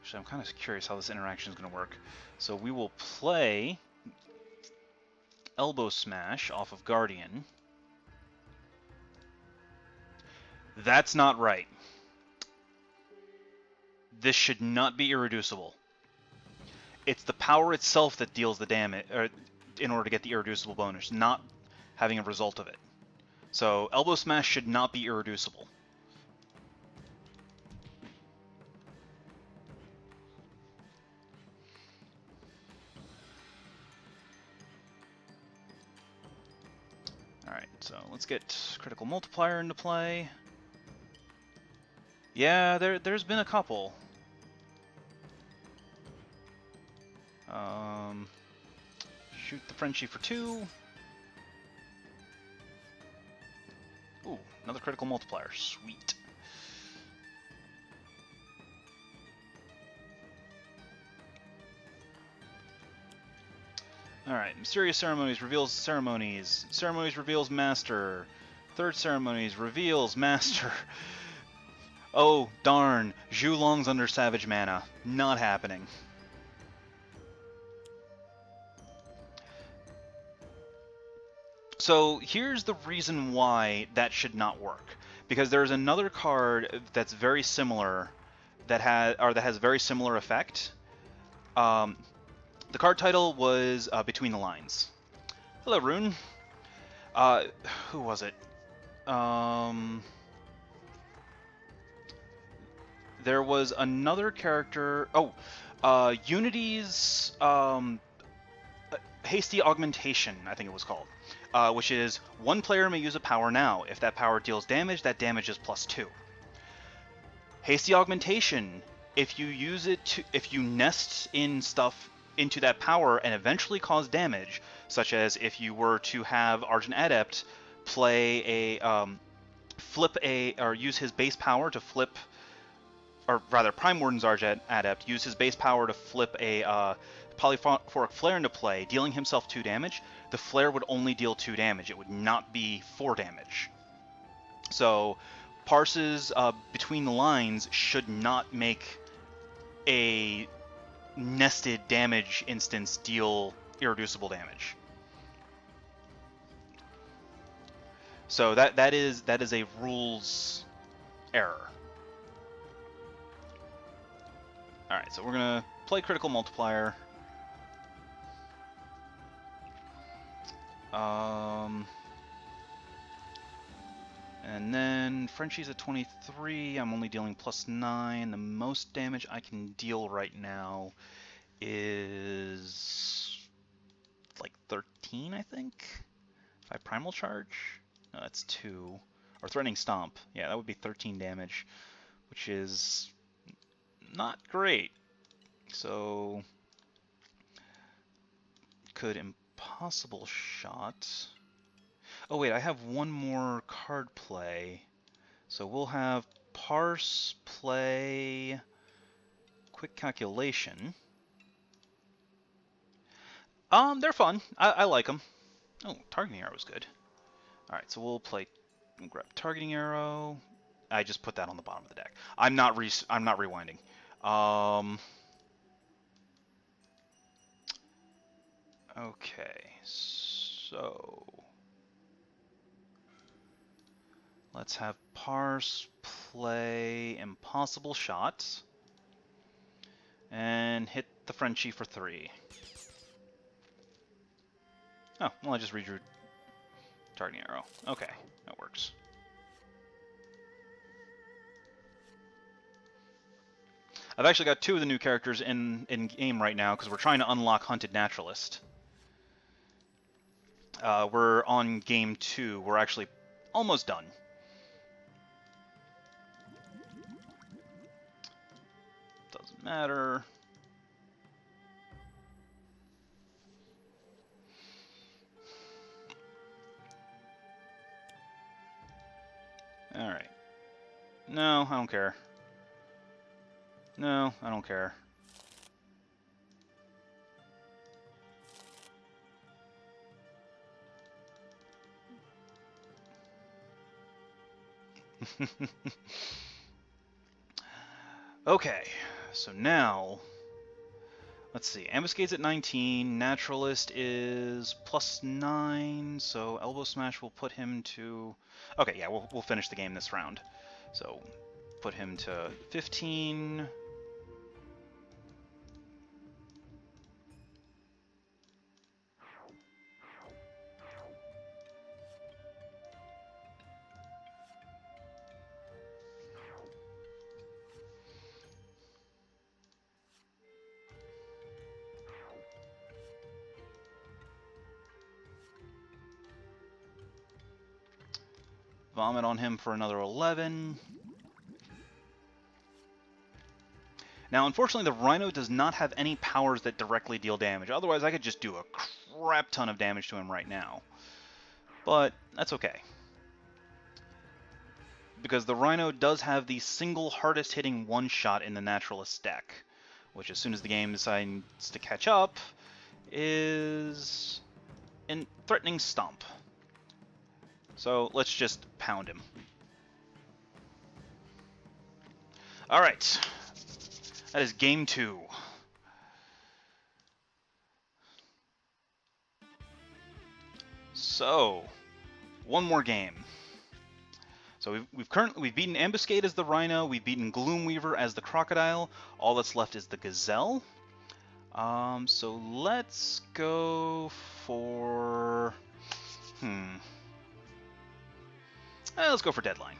Actually, I'm kind of curious how this interaction is going to work. So we will play Elbow Smash off of Guardian. That's not right. This should not be irreducible. It's the power itself that deals the damage, in order to get the irreducible bonus, not having a result of it. So Elbow Smash should not be irreducible. Alright, so let's get Critical Multiplier into play. Yeah, there's been a couple. Shoot the Frenchie for 2. Ooh, another critical multiplier. Sweet. Alright, Mysterious Ceremonies reveals ceremonies. Ceremonies reveals master. Third ceremonies reveals master. Oh, darn. Zhu Long's under Savage Mana. Not happening. So here's the reason why that should not work. Because there's another card that's very similar that has a very similar effect. The card title was Between the Lines. Hello, Rune. Who was it? There was another character. Oh, Unity's Hasty Augmentation, I think it was called, which is one player may use a power now. If that power deals damage, that damage is +2. Hasty Augmentation, if you use it if you nest in stuff into that power and eventually cause damage, such as if you were to have Argent Adept play or use his base power to flip, or rather Prime Warden's Argent Adept use his base power to flip a Polyphoric Flare into play, dealing himself 2 damage, the Flare would only deal 2 damage. It would not be 4 damage. So Parse's Between the Lines should not make a nested damage instance deal irreducible damage. So that is a rules error. Alright, so we're gonna play Critical Multiplier. And then Frenchie's at 23. I'm only dealing +9. The most damage I can deal right now is like 13, I think. If I Primal Charge? No, that's 2. Or Threatening Stomp. Yeah, that would be 13 damage, which is not great. So could Impossible Shot. Oh wait, I have one more card play. So we'll have Parse play Quick Calculation. They're fun. I like them. Oh, Targeting Arrow is good. Alright, so we'll grab Targeting Arrow. I just put that on the bottom of the deck. I'm not rewinding. Okay, so let's have Parse play Impossible Shot and hit the Frenchie for 3. Oh, well, I just redrew Targeting Arrow. Okay, that works. I've actually got 2 of the new characters in game right now because we're trying to unlock Hunted Naturalist. We're on game 2. We're actually almost done. Doesn't matter. Alright. No, I don't care. No, I don't care. Okay, so now, let's see. Ambuscade's at 19. Naturalist is +9, so Elbow Smash will put him to... Okay, yeah, we'll finish the game this round. So, put him to 15. Vomit on him for another 11. Now, unfortunately, the Rhino does not have any powers that directly deal damage. Otherwise, I could just do a crap ton of damage to him right now. But that's okay. Because the Rhino does have the single hardest hitting one-shot in the Naturalist deck, which as soon as the game decides to catch up, is in Threatening Stomp. So let's just pound him. Alright. That is game 2. So, one more game. So we've beaten Ambuscade as the Rhino, we've beaten Gloomweaver as the Crocodile. All that's left is the Gazelle. So let's go for let's go for Deadline.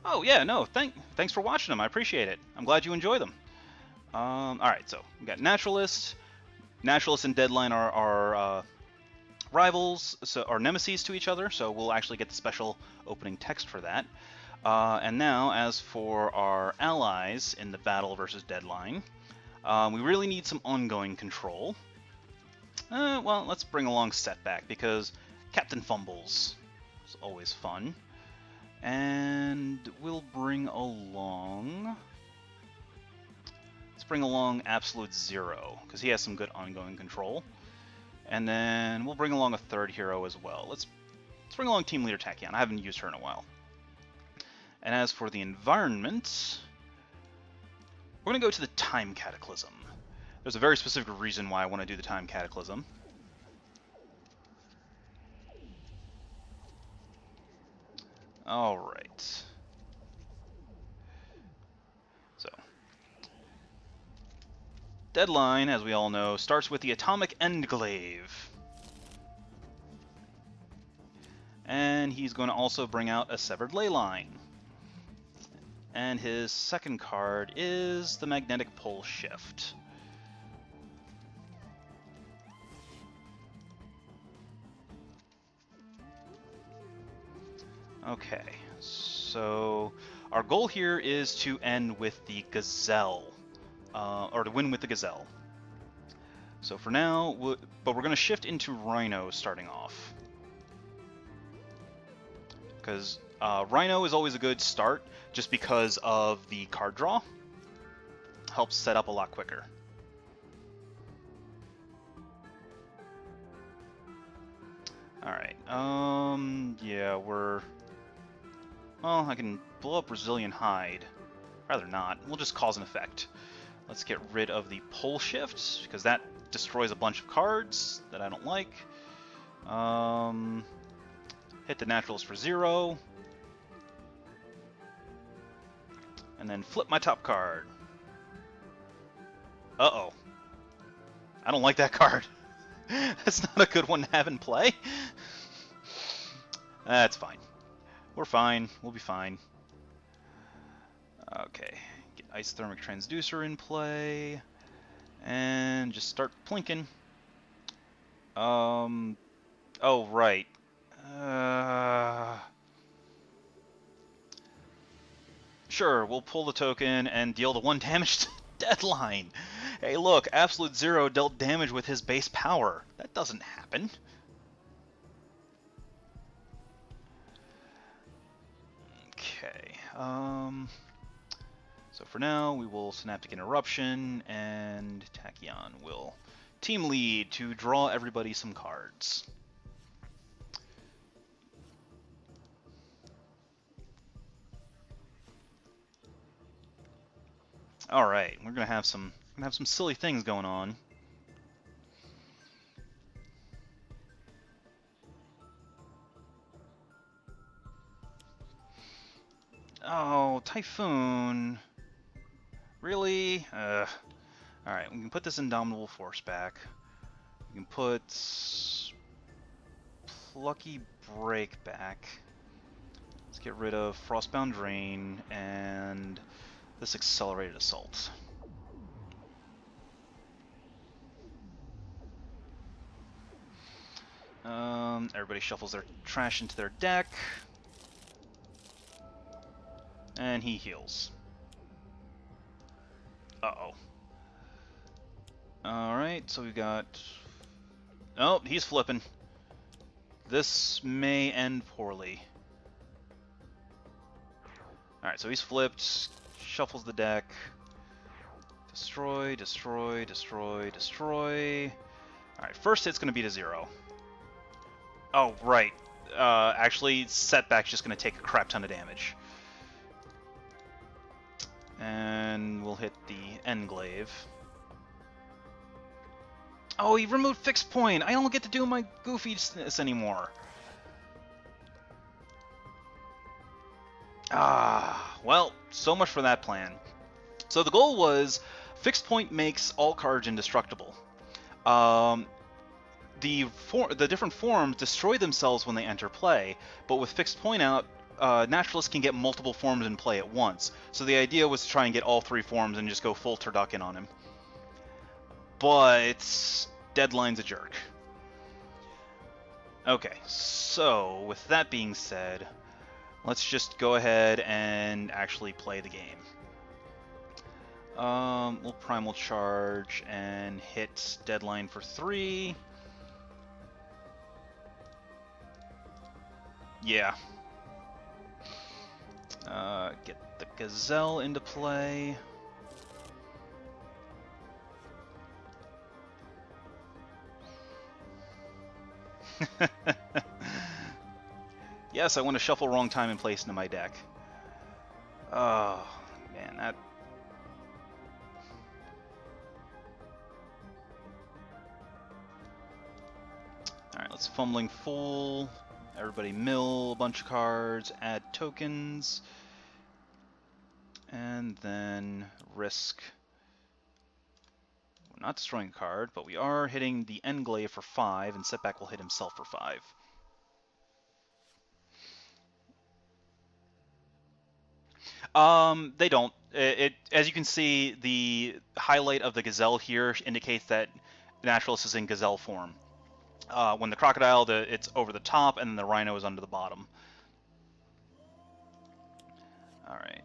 Oh yeah, no, thanks for watching them. I appreciate it. I'm glad you enjoy them. All right, so we got Naturalist. Naturalist and Deadline are rivals, so are nemesis to each other. So we'll actually get the special opening text for that. And now, as for our allies in the battle versus Deadline, we really need some ongoing control. Well, let's bring along Setback because Captain Fumbles is always fun. And we'll bring along... Let's bring along Absolute Zero, because he has some good ongoing control. And then we'll bring along a third hero as well. Let's bring along Team Leader Tachyon. I haven't used her in a while. And as for the environment, we're going to go to the Time Cataclysm. There's a very specific reason why I want to do the Time Cataclysm. Alright. So, Deadline, as we all know, starts with the Atomic Endglaive. And he's going to also bring out a Severed Leyline. And his second card is the Magnetic Pole Shift. Okay, so our goal here is to end with the Gazelle, or to win with the Gazelle. So for now, but we're going to shift into Rhino starting off. Because Rhino is always a good start, just because of the card draw. Helps set up a lot quicker. Alright, yeah, well, I can blow up Brazilian Hide. Rather not. We'll just cause an effect. Let's get rid of the Pole Shift, because that destroys a bunch of cards that I don't like. Hit the Naturalist for 0. And then flip my top card. Uh-oh. I don't like that card. That's not a good one to have in play. That's fine. We're fine. We'll be fine. Okay. Get Ice Thermic Transducer in play. And just start plinking. Oh, right. Sure, we'll pull the token and deal the 1 damage to Deadline. Hey, look, Absolute Zero dealt damage with his base power. That doesn't happen. Okay, so for now, we will Synaptic Interruption, and Tachyon will team lead to draw everybody some cards. All right, we're gonna have some silly things going on. Oh, Typhoon. Really? Alright, we can put this Indomitable Force back. We can put Plucky Break back. Let's get rid of Frostbound Drain and this Accelerated Assault. Everybody shuffles their trash into their deck. And he heals. Uh-oh. Alright, so we got... Oh, he's flipping. This may end poorly. Alright, so he's flipped, shuffles the deck. Destroy, destroy, destroy, destroy. Alright, first hit's going to be to 0. Oh, right. Actually, Setback's just going to take a crap ton of damage. And we'll hit the Englaive. Oh, he removed Fixed Point! I don't get to do my goofiness anymore. Ah, well, so much for that plan. So the goal was, Fixed Point makes all cards indestructible. The different forms destroy themselves when they enter play, but with Fixed Point out, Naturalists can get multiple forms in play at once. So the idea was to try and get all 3 forms and just go full turducken on him. But Deadline's a jerk. Okay, so with that being said, let's just go ahead and actually play the game. We'll Primal Charge and hit Deadline for 3. Yeah. Get the Gazelle into play. Yes, I want to shuffle Wrong Time and Place into my deck. Oh, man, that... Alright, let's Fumbling Fool. Everybody mill a bunch of cards, add tokens, and then risk. We're not destroying a card, but we are hitting the Englaive for 5, and Setback will hit himself for 5. They don't. As you can see, the highlight of the Gazelle here indicates that Naturalist is in Gazelle form. When the Crocodile, it's over the top, and then the Rhino is under the bottom. Alright.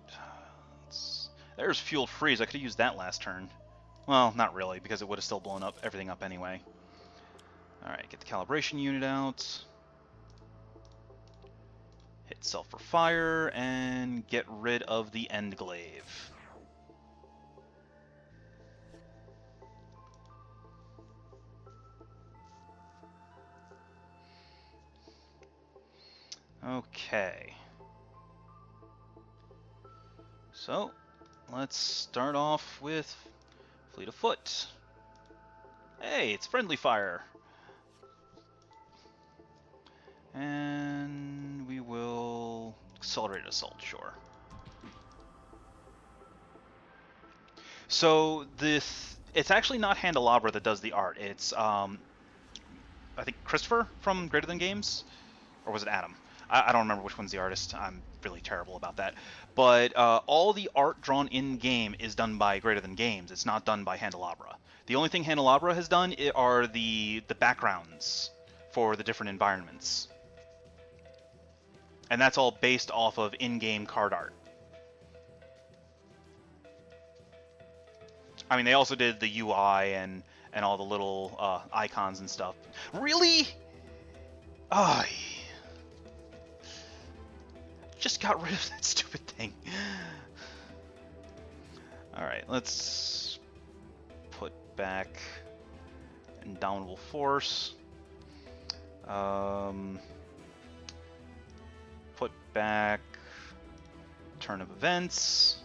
There's Fueled Freeze. I could have used that last turn. Well, not really, because it would have still blown everything up anyway. Alright, get the Calibration unit out. Hit Self for Fire, and get rid of the Endglaive. Okay. So, let's start off with Fleet of Foot. Hey, it's Friendly Fire. And we will Accelerate Assault, sure. So it's actually not Handelabra that does the art. It's I think Christopher from Greater Than Games, or was it Adam? I don't remember which one's the artist. I'm really terrible about that. But all the art drawn in game is done by Greater Than Games. It's not done by Handelabra. The only thing Handelabra has done are the backgrounds for the different environments. And that's all based off of in-game card art. I mean, they also did the UI and all the little icons and stuff. Really? Oh, just got rid of that stupid thing. Alright, let's put back Indomitable Force. Put back Turn of Events.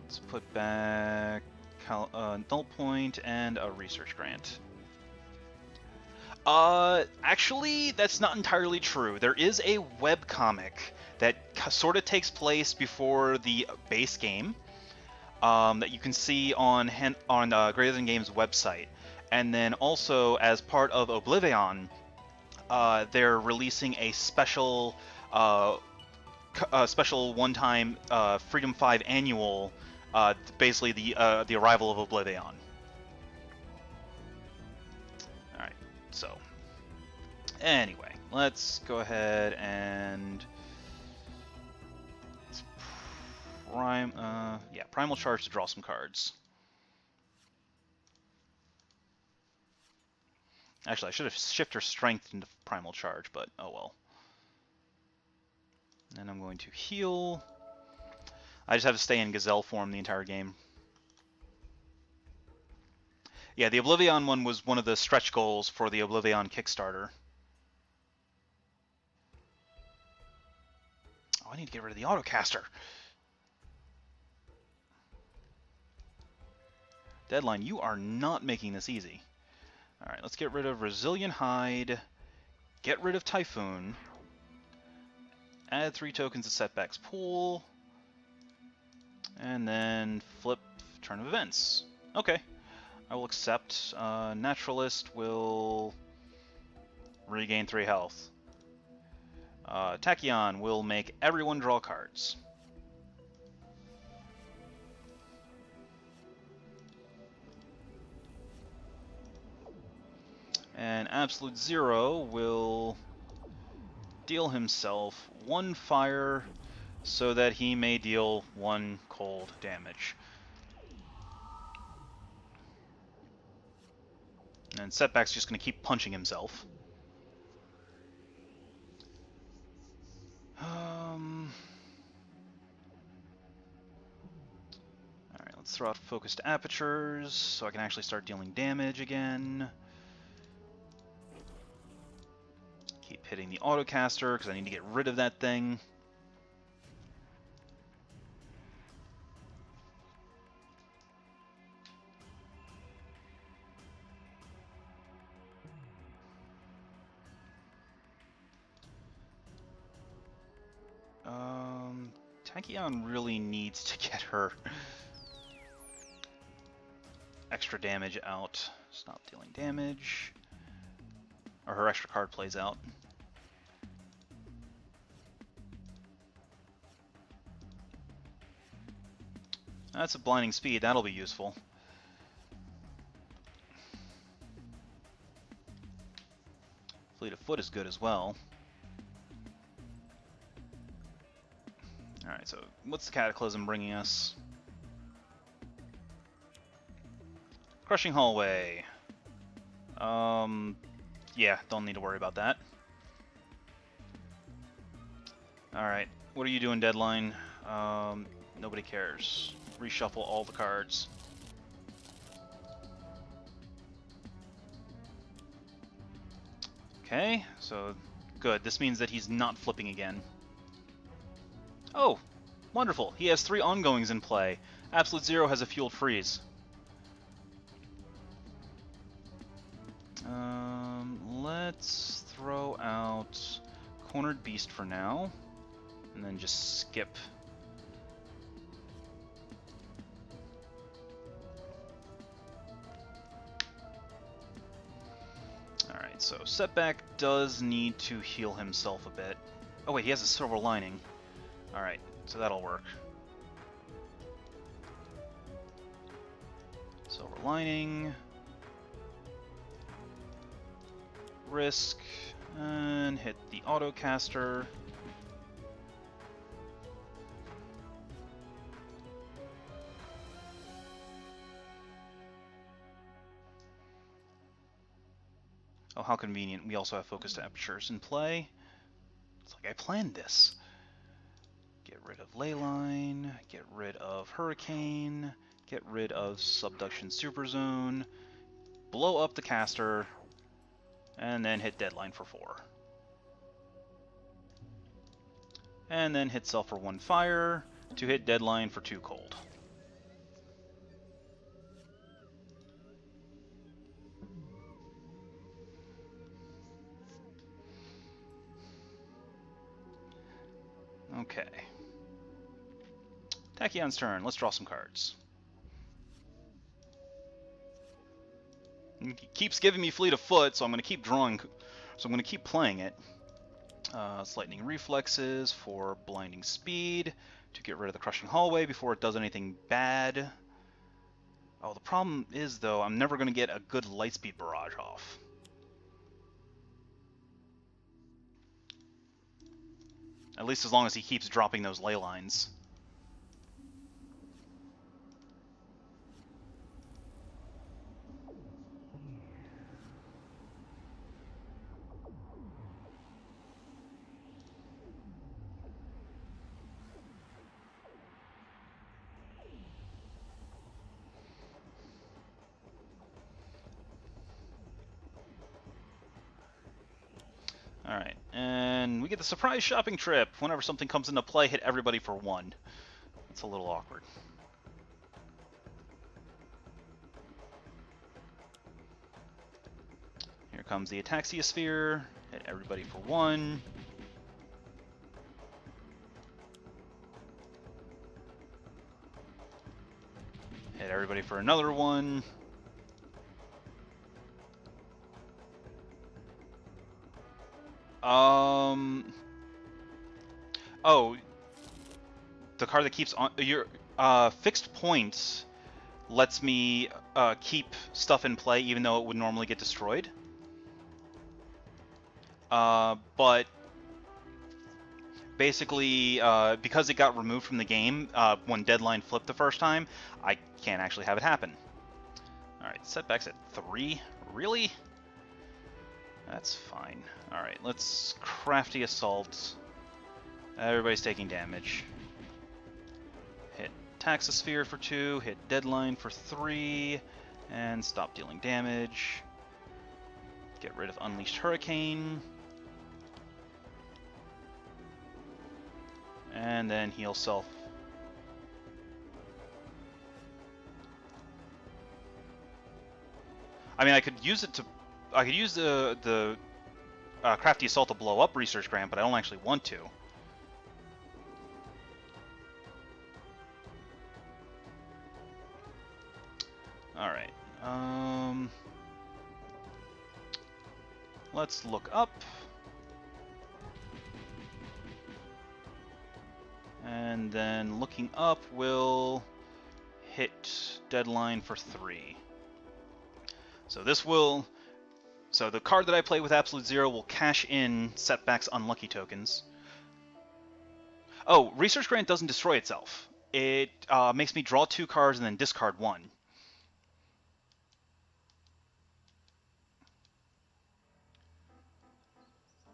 Let's put back Null Point and a Research Grant. Actually, that's not entirely true. There is a webcomic that sort of takes place before the base game that you can see on Greater Than Games website. And then also, as part of Oblivion, they're releasing a special one-time Freedom 5 annual, basically the arrival of Oblivion. Alright, so anyway, let's go ahead and Yeah, Primal Charge to draw some cards. Actually, I should have shifted her Strength into Primal Charge, but oh well. And I'm going to heal. I just have to stay in Gazelle form the entire game. Yeah, the Oblivion one was one of the stretch goals for the Oblivion Kickstarter. Oh, I need to get rid of the Autocaster. Deadline, you are not making this easy. Alright, let's get rid of Resilient Hide, get rid of Typhoon, add 3 tokens to Setback's pool, and then flip Turn of Events. Okay, I will accept. Naturalist will regain 3 health. Tachyon will make everyone draw cards. And Absolute Zero will deal himself 1 fire so that he may deal 1 cold damage. And Setback's just going to keep punching himself. Alright, let's throw out Focused Apertures so I can actually start dealing damage again. Keep hitting the Autocaster because I need to get rid of that thing. Tachyon really needs to get her extra damage out. Stop dealing damage. Or her extra card plays out. That's a Blinding Speed, that'll be useful. Fleet of Foot is good as well. Alright, so what's the Cataclysm bringing us? Crushing Hallway. Yeah, don't need to worry about that. Alright, what are you doing, Deadline? Nobody cares. Reshuffle all the cards. Okay, so good. This means that he's not flipping again. Oh, wonderful. He has 3 ongoings in play. Absolute Zero has a Fueled Freeze. Let's throw out Cornered Beast for now, and then just skip. Alright, so Setback does need to heal himself a bit. Oh wait, he has a Silver Lining. Alright, so that'll work. Silver Lining. Risk. And hit the Autocaster. Oh, how convenient. We also have Focused Apertures in play. It's like I planned this. Get rid of Leyline, get rid of Hurricane, get rid of Subduction Superzone, blow up the caster, and then hit Deadline for 4. And then hit Self for 1 fire to hit Deadline for 2 cold. Okay. Tachyon's turn. Let's draw some cards. He keeps giving me Fleet of Foot, so I'm going to keep drawing. So I'm going to keep playing it. It's Lightning Reflexes for Blinding Speed to get rid of the Crushing Hallway before it does anything bad. Oh, the problem is, though, I'm never going to get a good Lightspeed Barrage off. At least as long as he keeps dropping those ley lines. And we get the surprise shopping trip. Whenever something comes into play, hit everybody for 1. That's a little awkward. Here comes the Ataxia Sphere. Hit everybody for 1. Hit everybody for another 1. Oh, the card that keeps on your fixed points lets me keep stuff in play even though it would normally get destroyed. But basically, because it got removed from the game when deadline flipped the first time, I can't actually have it happen. Alright, setbacks at 3? Really? That's fine. Alright, let's Crafty Assault. Everybody's taking damage. Hit Taxosphere for 2, hit Deadline for 3, and stop dealing damage. Get rid of Unleashed Hurricane. And then heal self. I mean, I could use it to... I could use the Crafty Assault to blow up Research Grant, but I don't actually want to. Alright. Let's look up. And then looking up will hit Deadline for 3. So this will... So the card that I play with Absolute Zero will cash in Setback's Unlucky tokens. Oh, Research Grant doesn't destroy itself. It makes me draw 2 cards and then discard 1.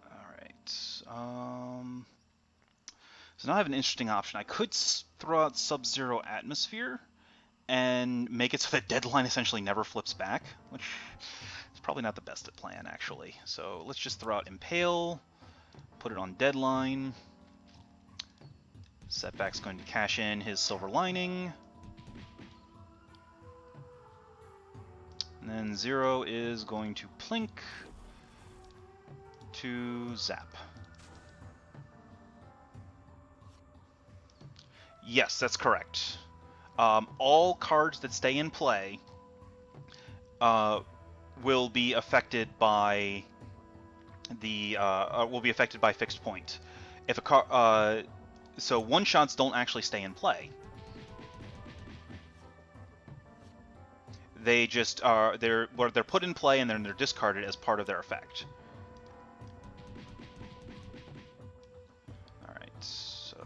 Alright. So now I have an interesting option. I could throw out Sub-Zero Atmosphere and make it so that Deadline essentially never flips back, which is probably not the best plan, actually. So let's just throw out Impale, put it on Deadline. Setback's going to cash in his Silver Lining. And then Zero is going to Plink to Zap. Yes, that's correct. All cards that stay in play will be affected by the fixed point. If a card, so one shots don't actually stay in play. They just are they're put in play and then they're discarded as part of their effect. All right, so.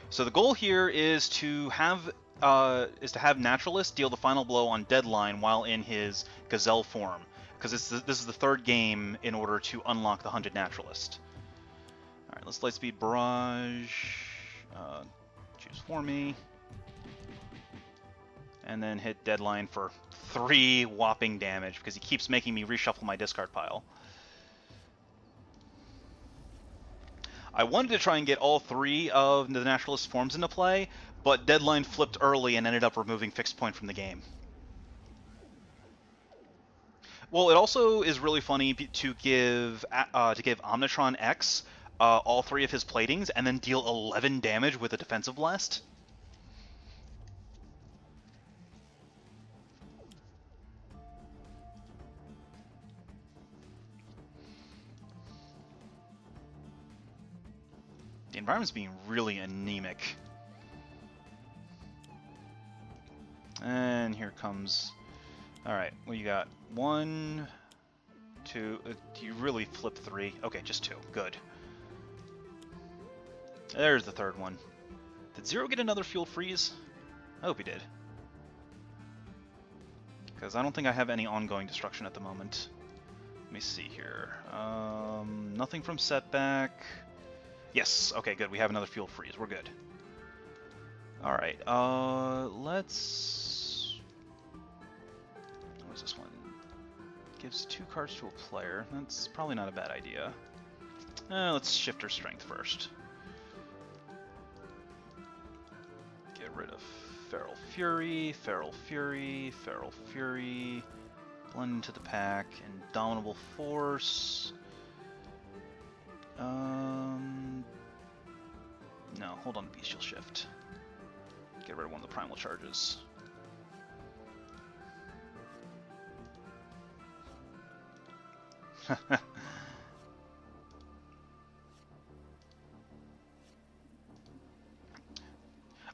So the goal here is to have Naturalist deal the final blow on Deadline while in his Gazelle form, because this is the 3rd game in order to unlock the Hunted Naturalist. All right, let's Lightspeed Barrage. Choose for me, and then hit Deadline for 3 whopping damage because he keeps making me reshuffle my discard pile. I wanted to try and get all 3 of the Naturalist forms into play, but Deadline flipped early and ended up removing Fixed Point from the game. Well, it also is really funny to give Omnitron X all 3 of his platings and then deal 11 damage with a Defensive Blast. The environment's being really anemic. And here comes... Alright, what you got? 1, 2... you really flip 3. Okay, just 2. Good. There's the 3rd one. Did Zero get another Fuel Freeze? I hope he did. Because I don't think I have any ongoing destruction at the moment. Let me see here. Nothing from Setback. Yes, okay, good. We have another Fuel Freeze. We're good. Alright, let's... What is this one? gives 2 cards to a player. That's probably not a bad idea. Let's shift her strength first. Get rid of Feral Fury, Feral Fury, Feral Fury. Blend into the pack. Indomitable Force. No, hold on, Bestial Shift. Get rid of one of the primal charges.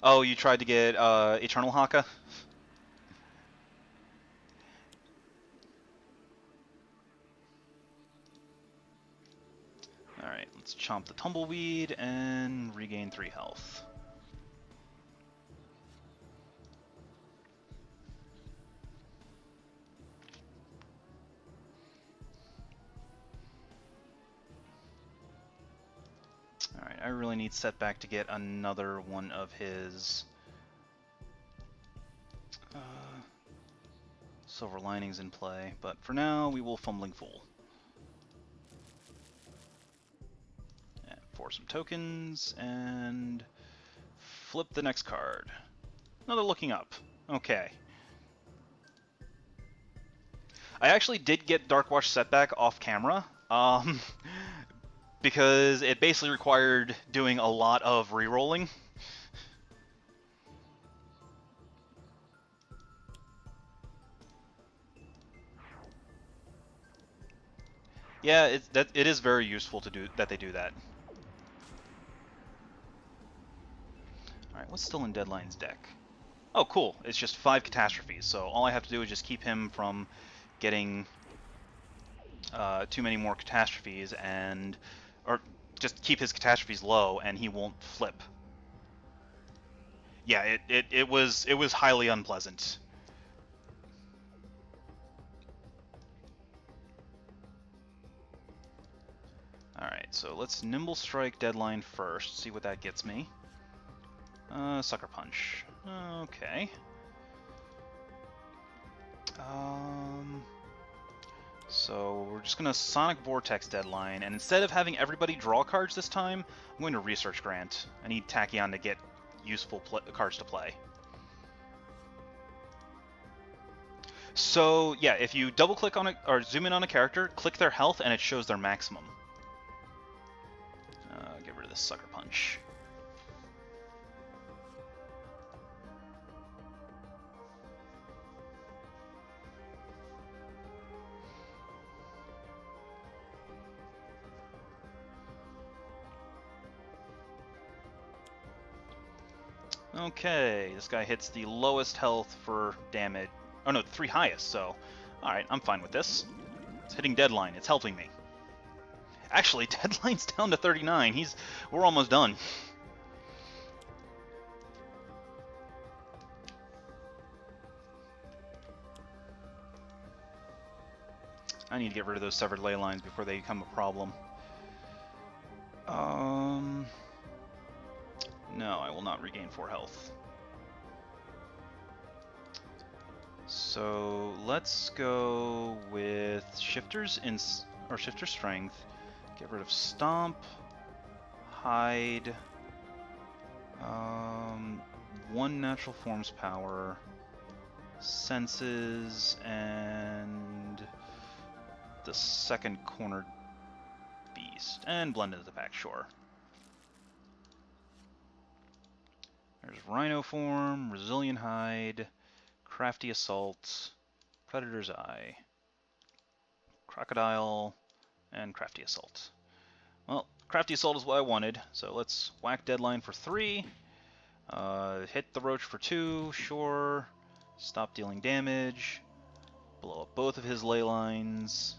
Oh, you tried to get Eternal Haka? Alright, let's chomp the Tumbleweed and regain 3 health. Alright, I really need Setback to get another one of his Silver Linings in play, but for now we will Fumbling Fool. And for some tokens, and flip the next card. Another Looking Up. Okay. I actually did get Darkwash Setback off camera, because it basically required doing a lot of re-rolling. Yeah, it is very useful to do that. They do that. All right, what's still in Deadline's deck? Oh, cool. It's just 5 catastrophes. So all I have to do is just keep him from getting too many more catastrophes, or just keep his catastrophes low, and he won't flip. Yeah, it was highly unpleasant. Alright, so let's Nimble Strike Deadline first, see what that gets me. Sucker Punch. Okay. So we're just gonna Sonic Vortex Deadline, and instead of having everybody draw cards this time, I'm going to Research Grant. I need Tachyon to get useful cards to play. So yeah, if you double click on it or zoom in on a character, click their health, and it shows their maximum. Get rid of this Sucker Punch. Okay, this guy hits the lowest health for damage. Oh no, the 3 highest, so... Alright, I'm fine with this. It's hitting Deadline, it's helping me. Actually, Deadline's down to 39, we're almost done. I need to get rid of those Severed Ley Lines before they become a problem. No, I will not regain 4 health. So let's go with Shifter's Shifter Strength. Get rid of Stomp, Hide, 1 Natural Forms Power, Senses, and the second Cornered Beast, and blend into the pack, sure. There's Rhino Form, Resilient Hide, Crafty Assault, Predator's Eye, Crocodile, and Crafty Assault. Well, Crafty Assault is what I wanted, so let's whack Deadline for 3, hit the Roach for 2, sure, stop dealing damage, blow up both of his ley lines,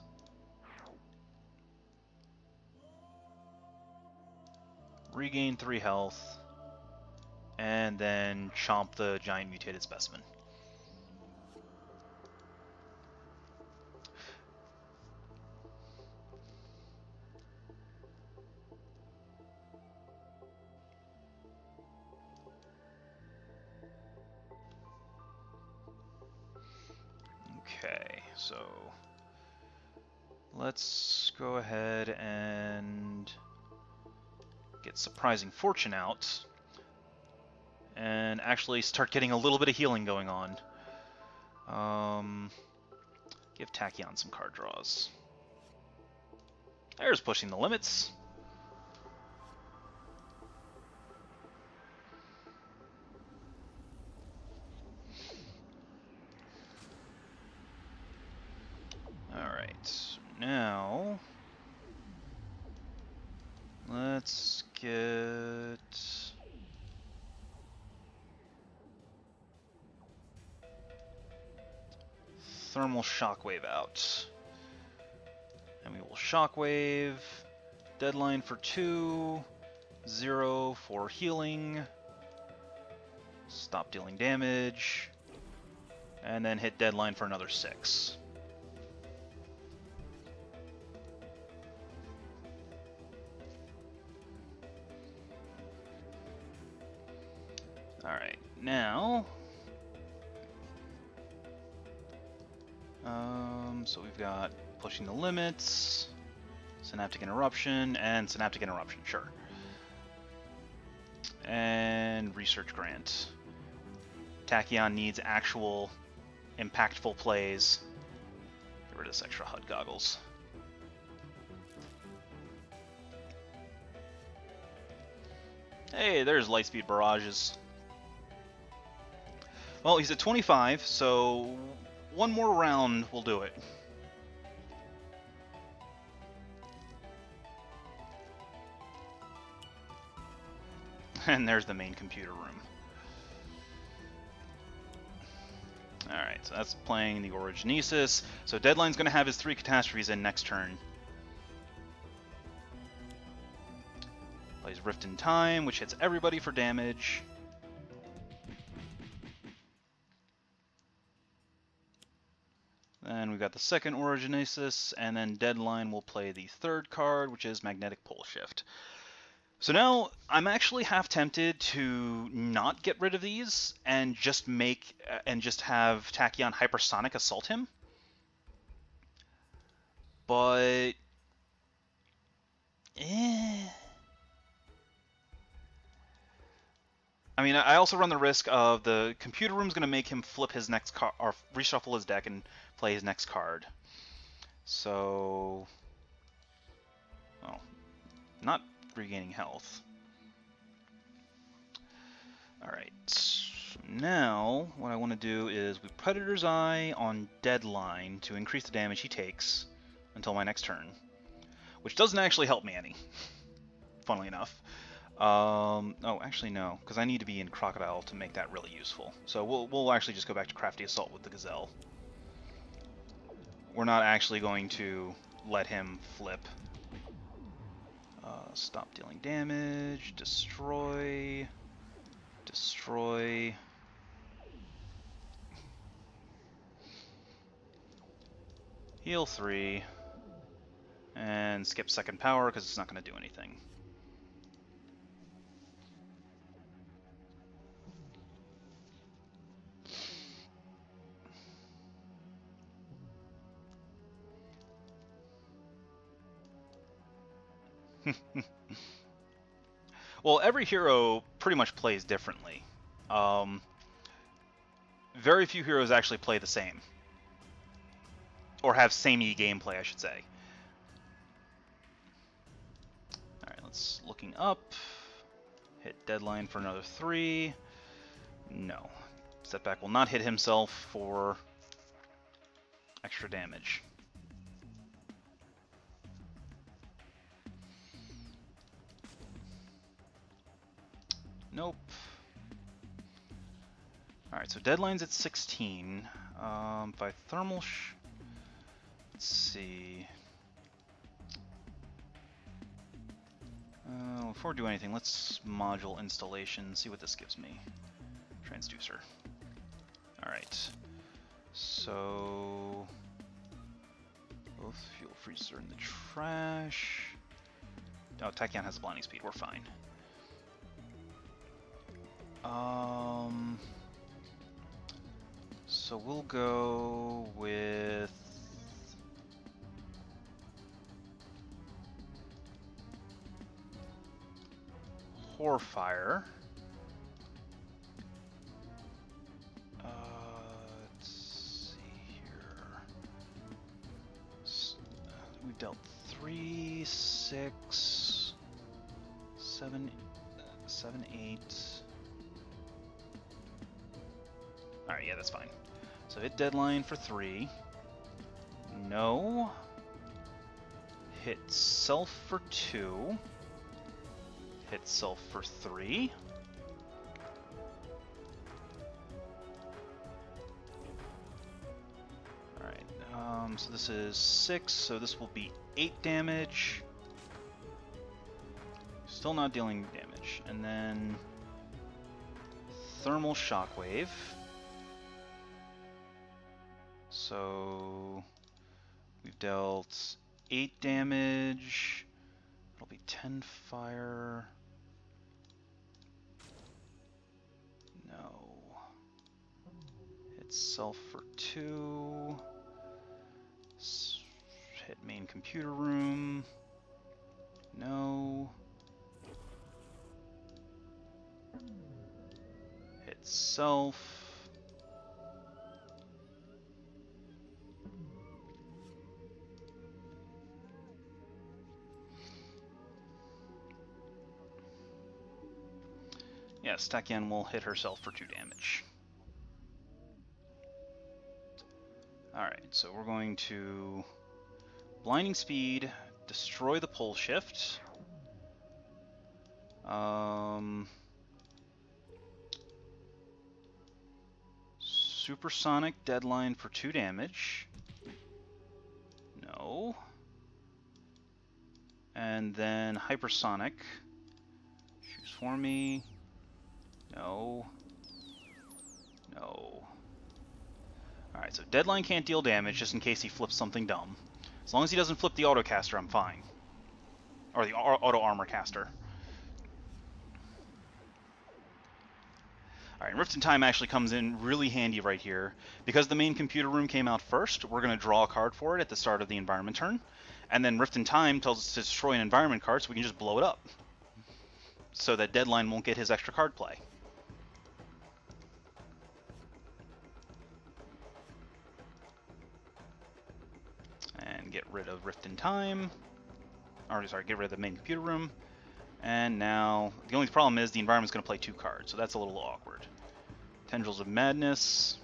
regain 3 health, and then chomp the giant mutated specimen. Okay, so let's go ahead and get Surprising Fortune out and actually start getting a little bit of healing going on. Give Tachyon some card draws. There's pushing the limits. Alright, now let's get Thermal Shockwave out. And we will Shockwave. Deadline for 2. 0 for healing. Stop dealing damage. And then hit deadline for another 6. Alright, now so we've got Pushing the Limits, Synaptic Interruption, and Synaptic Interruption, sure. And Research Grant. Tachyon needs actual impactful plays. Get rid of this extra HUD goggles. Hey, there's Lightspeed Barrages. Well, he's at 25, so one more round will do it. And there's the main computer room. Alright, so that's playing the Origenesis. So Deadline's going to have his 3 Catastrophes in next turn. Plays Rift in Time, which hits everybody for damage. Then we've got the second Origenesis, and then Deadline will play the third card, which is Magnetic Pole Shift. So now I'm actually half tempted to not get rid of these and just have Tachyon Hypersonic assault him. But I mean, I also run the risk of the computer room's going to make him flip his next card, or reshuffle his deck and play his next card. So, oh, not regaining health. Alright, so now what I want to do is we Predator's Eye on Deadline to increase the damage he takes until my next turn. Which doesn't actually help me any, funnily enough. Oh, actually no, because I need to be in Crocodile to make that really useful. So we'll actually just go back to Crafty Assault with the Gazelle. We're not actually going to let him flip. Stop dealing damage, destroy, destroy. Heal 3, and skip second power because it's not going to do anything. Well, every hero pretty much plays differently. Very few heroes actually play the same. Or have samey gameplay, I should say. Alright, let's looking up. Hit Deadline for another 3. No. Setback will not hit himself for extra damage. Nope. Alright, so Deadline's at 16. By Thermal let's see. Before we do anything, let's module installation, see what this gives me. Transducer. Alright. So both fuel freezer in the trash. Oh, Tachyon has blinding speed, we're fine. So we'll go with Core Fire. Let's see here. We dealt 3, 6, 7, 8. Alright, yeah, that's fine. So hit Deadline for 3. No. Hit Self for 2. Hit Self for 3. Alright, so this is 6, so this will be 8 damage. Still not dealing damage. And then Thermal Shockwave. So we've dealt 8 damage. It'll be 10 fire. No. Hit Self for 2. Hit main computer room. No. Hit Self. Yes, Takian will hit herself for 2 damage. Alright, so we're going to Blinding Speed, destroy the pole shift. Supersonic Deadline for 2 damage. No. And then Hypersonic. Choose for me. No. No. Alright, so Deadline can't deal damage just in case he flips something dumb. As long as he doesn't flip the Autocaster, I'm fine. Or the Auto Armor Caster. Alright, Rift in Time actually comes in really handy right here. Because the main computer room came out first, we're going to draw a card for it at the start of the environment turn. And then Rift in Time tells us to destroy an environment card so we can just blow it up. So that Deadline won't get his extra card play. And get rid of Rift in Time. Or, sorry, get rid of the main computer room. And now, the only problem is the environment's going to play 2 cards, so that's a little awkward. Tendrils of Madness.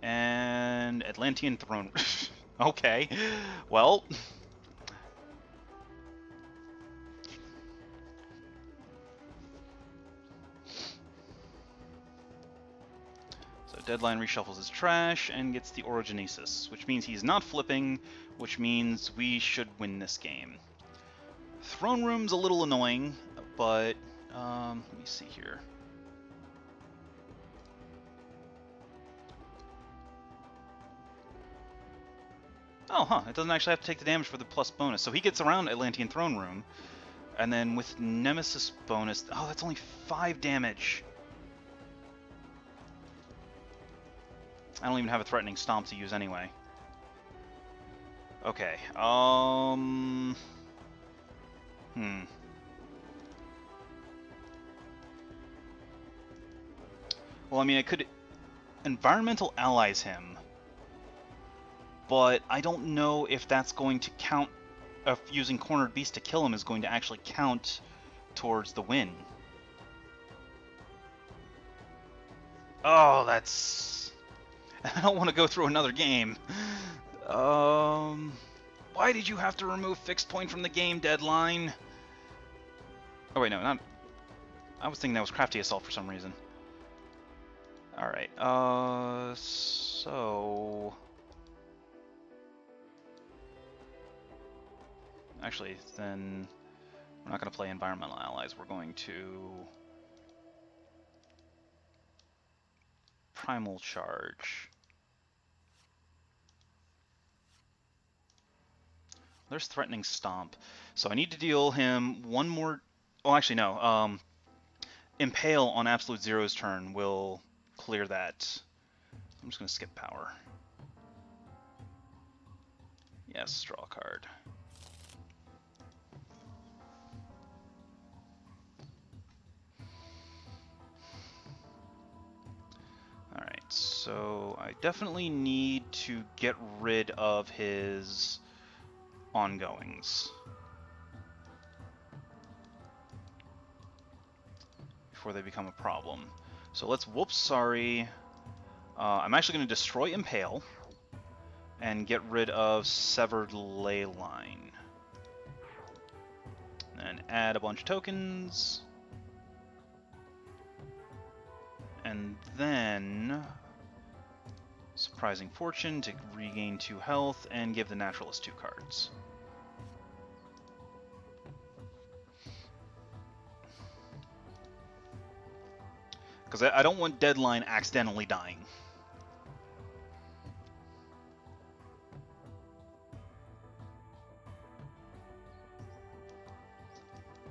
And Atlantean Throne. Okay. Well. So Deadline reshuffles his trash and gets the Origenesis, which means he's not flipping, which means we should win this game. Throne Room's a little annoying, but let me see here. Oh, huh. It doesn't actually have to take the damage for the plus bonus. So he gets around Atlantean Throne Room. And then with Nemesis bonus... Oh, that's only 5 damage. I don't even have a Threatening Stomp to use anyway. Okay. Well, I mean, I could Environmental Allies him. But I don't know if that's going to count, if using Cornered Beast to kill him is going to actually count towards the win. Oh, that's... I don't want to go through another game. Why did you have to remove Fixed Point from the game, Deadline? Oh wait, no, not... I was thinking that was Crafty Assault for some reason. Alright, so... Actually, then we're not going to play Environmental Allies. We're going to Primal Charge. There's Threatening Stomp. So I need to deal him one more... Oh, actually, no. Impale on Absolute Zero's turn will clear that. I'm just going to skip power. Yes, draw a card. So I definitely need to get rid of his ongoings before they become a problem. So let's, whoops, sorry. I'm actually going to destroy Impale and get rid of Severed Ley Line. And add a bunch of tokens. And then Surprising Fortune to regain 2 health and give the Naturalist 2 cards. Because I don't want Deadline accidentally dying.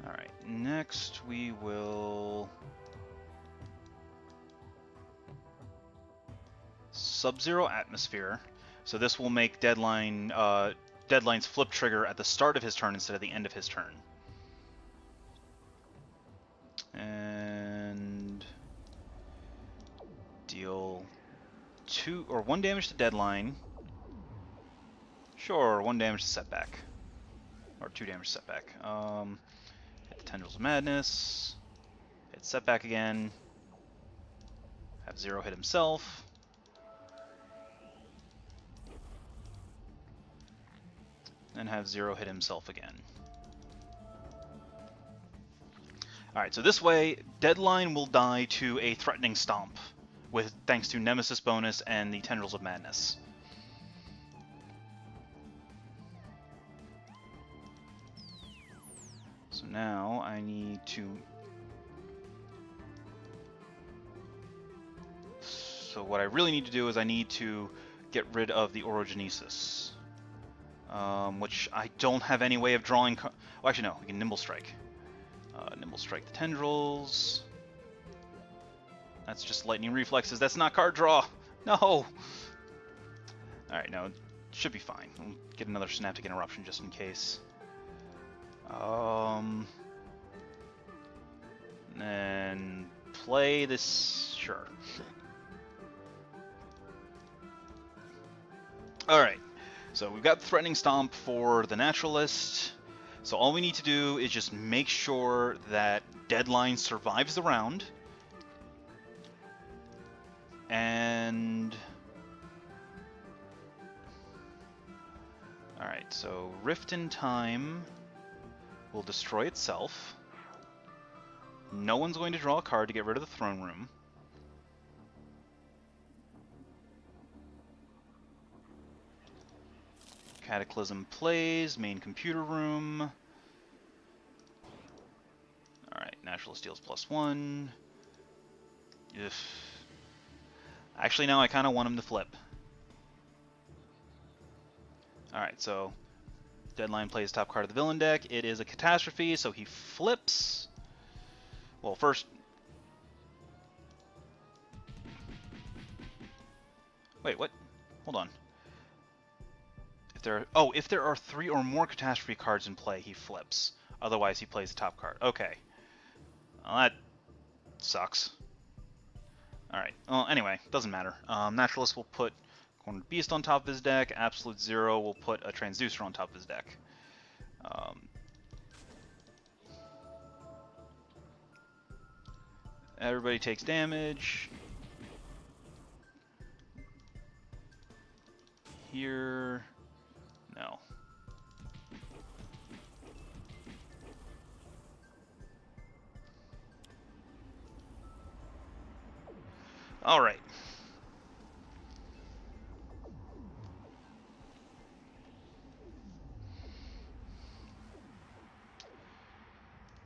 Alright, next we will Sub-Zero Atmosphere. So this will make Deadline's flip trigger at the start of his turn instead of the end of his turn. And deal 1 damage to Deadline. Sure, 1 damage to Setback. Or 2 damage to Setback. Hit the Tendrils of Madness. Hit Setback again. Have Zero hit himself. And have Zero hit himself again. Alright, so this way, Deadline will die to a Threatening Stomp, thanks to Nemesis bonus and the Tendrils of Madness. So now I need to... So what I really need to do is I need to get rid of the Orogenesis. Which I don't have any way of drawing... Oh, actually no, we can Nimble Strike. Nimble Strike the Tendrils. That's just Lightning Reflexes. That's not card draw! No! Alright, no, it should be fine. We'll get another Synaptic Interruption just in case. And play this... Sure. Alright, so we've got Threatening Stomp for the Naturalist. So all we need to do is just make sure that Deadline survives the round. And... Alright, so Rift in Time will destroy itself. No one's going to draw a card to get rid of the Throne Room. Cataclysm plays, main computer room. Alright, Naturalist deals +1. Actually, now I kind of want him to flip. Alright, so Deadline plays top card of the villain deck. It is a Catastrophe, so he flips. Well, first... Wait, what? Hold on. If there are 3 or more Catastrophe cards in play, he flips. Otherwise, he plays the top card. Okay. Well, that sucks. Alright. Well, anyway, doesn't matter. Naturalist will put Cornered Beast on top of his deck. Absolute Zero will put a Transducer on top of his deck. Everybody takes damage. Here... No. All right.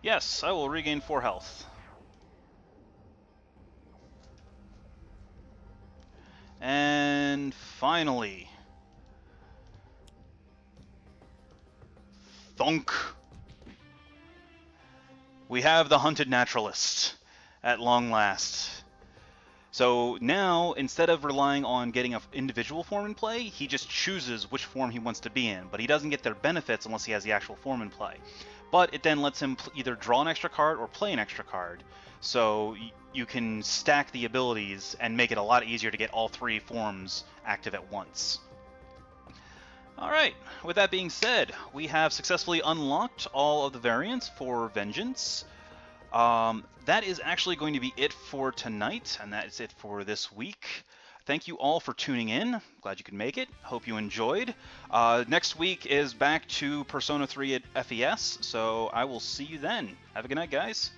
Yes, I will regain 4 health. And finally... Thunk! We have the Hunted Naturalist at long last. So now, instead of relying on getting an individual form in play, he just chooses which form he wants to be in, but he doesn't get their benefits unless he has the actual form in play. But it then lets him either draw an extra card or play an extra card, so you can stack the abilities and make it a lot easier to get all three forms active at once. Alright, with that being said, we have successfully unlocked all of the variants for Vengeance. That is actually going to be it for tonight, and that is it for this week. Thank you all for tuning in. Glad you could make it. Hope you enjoyed. Next week is back to Persona 3 at FES, so I will see you then. Have a good night, guys.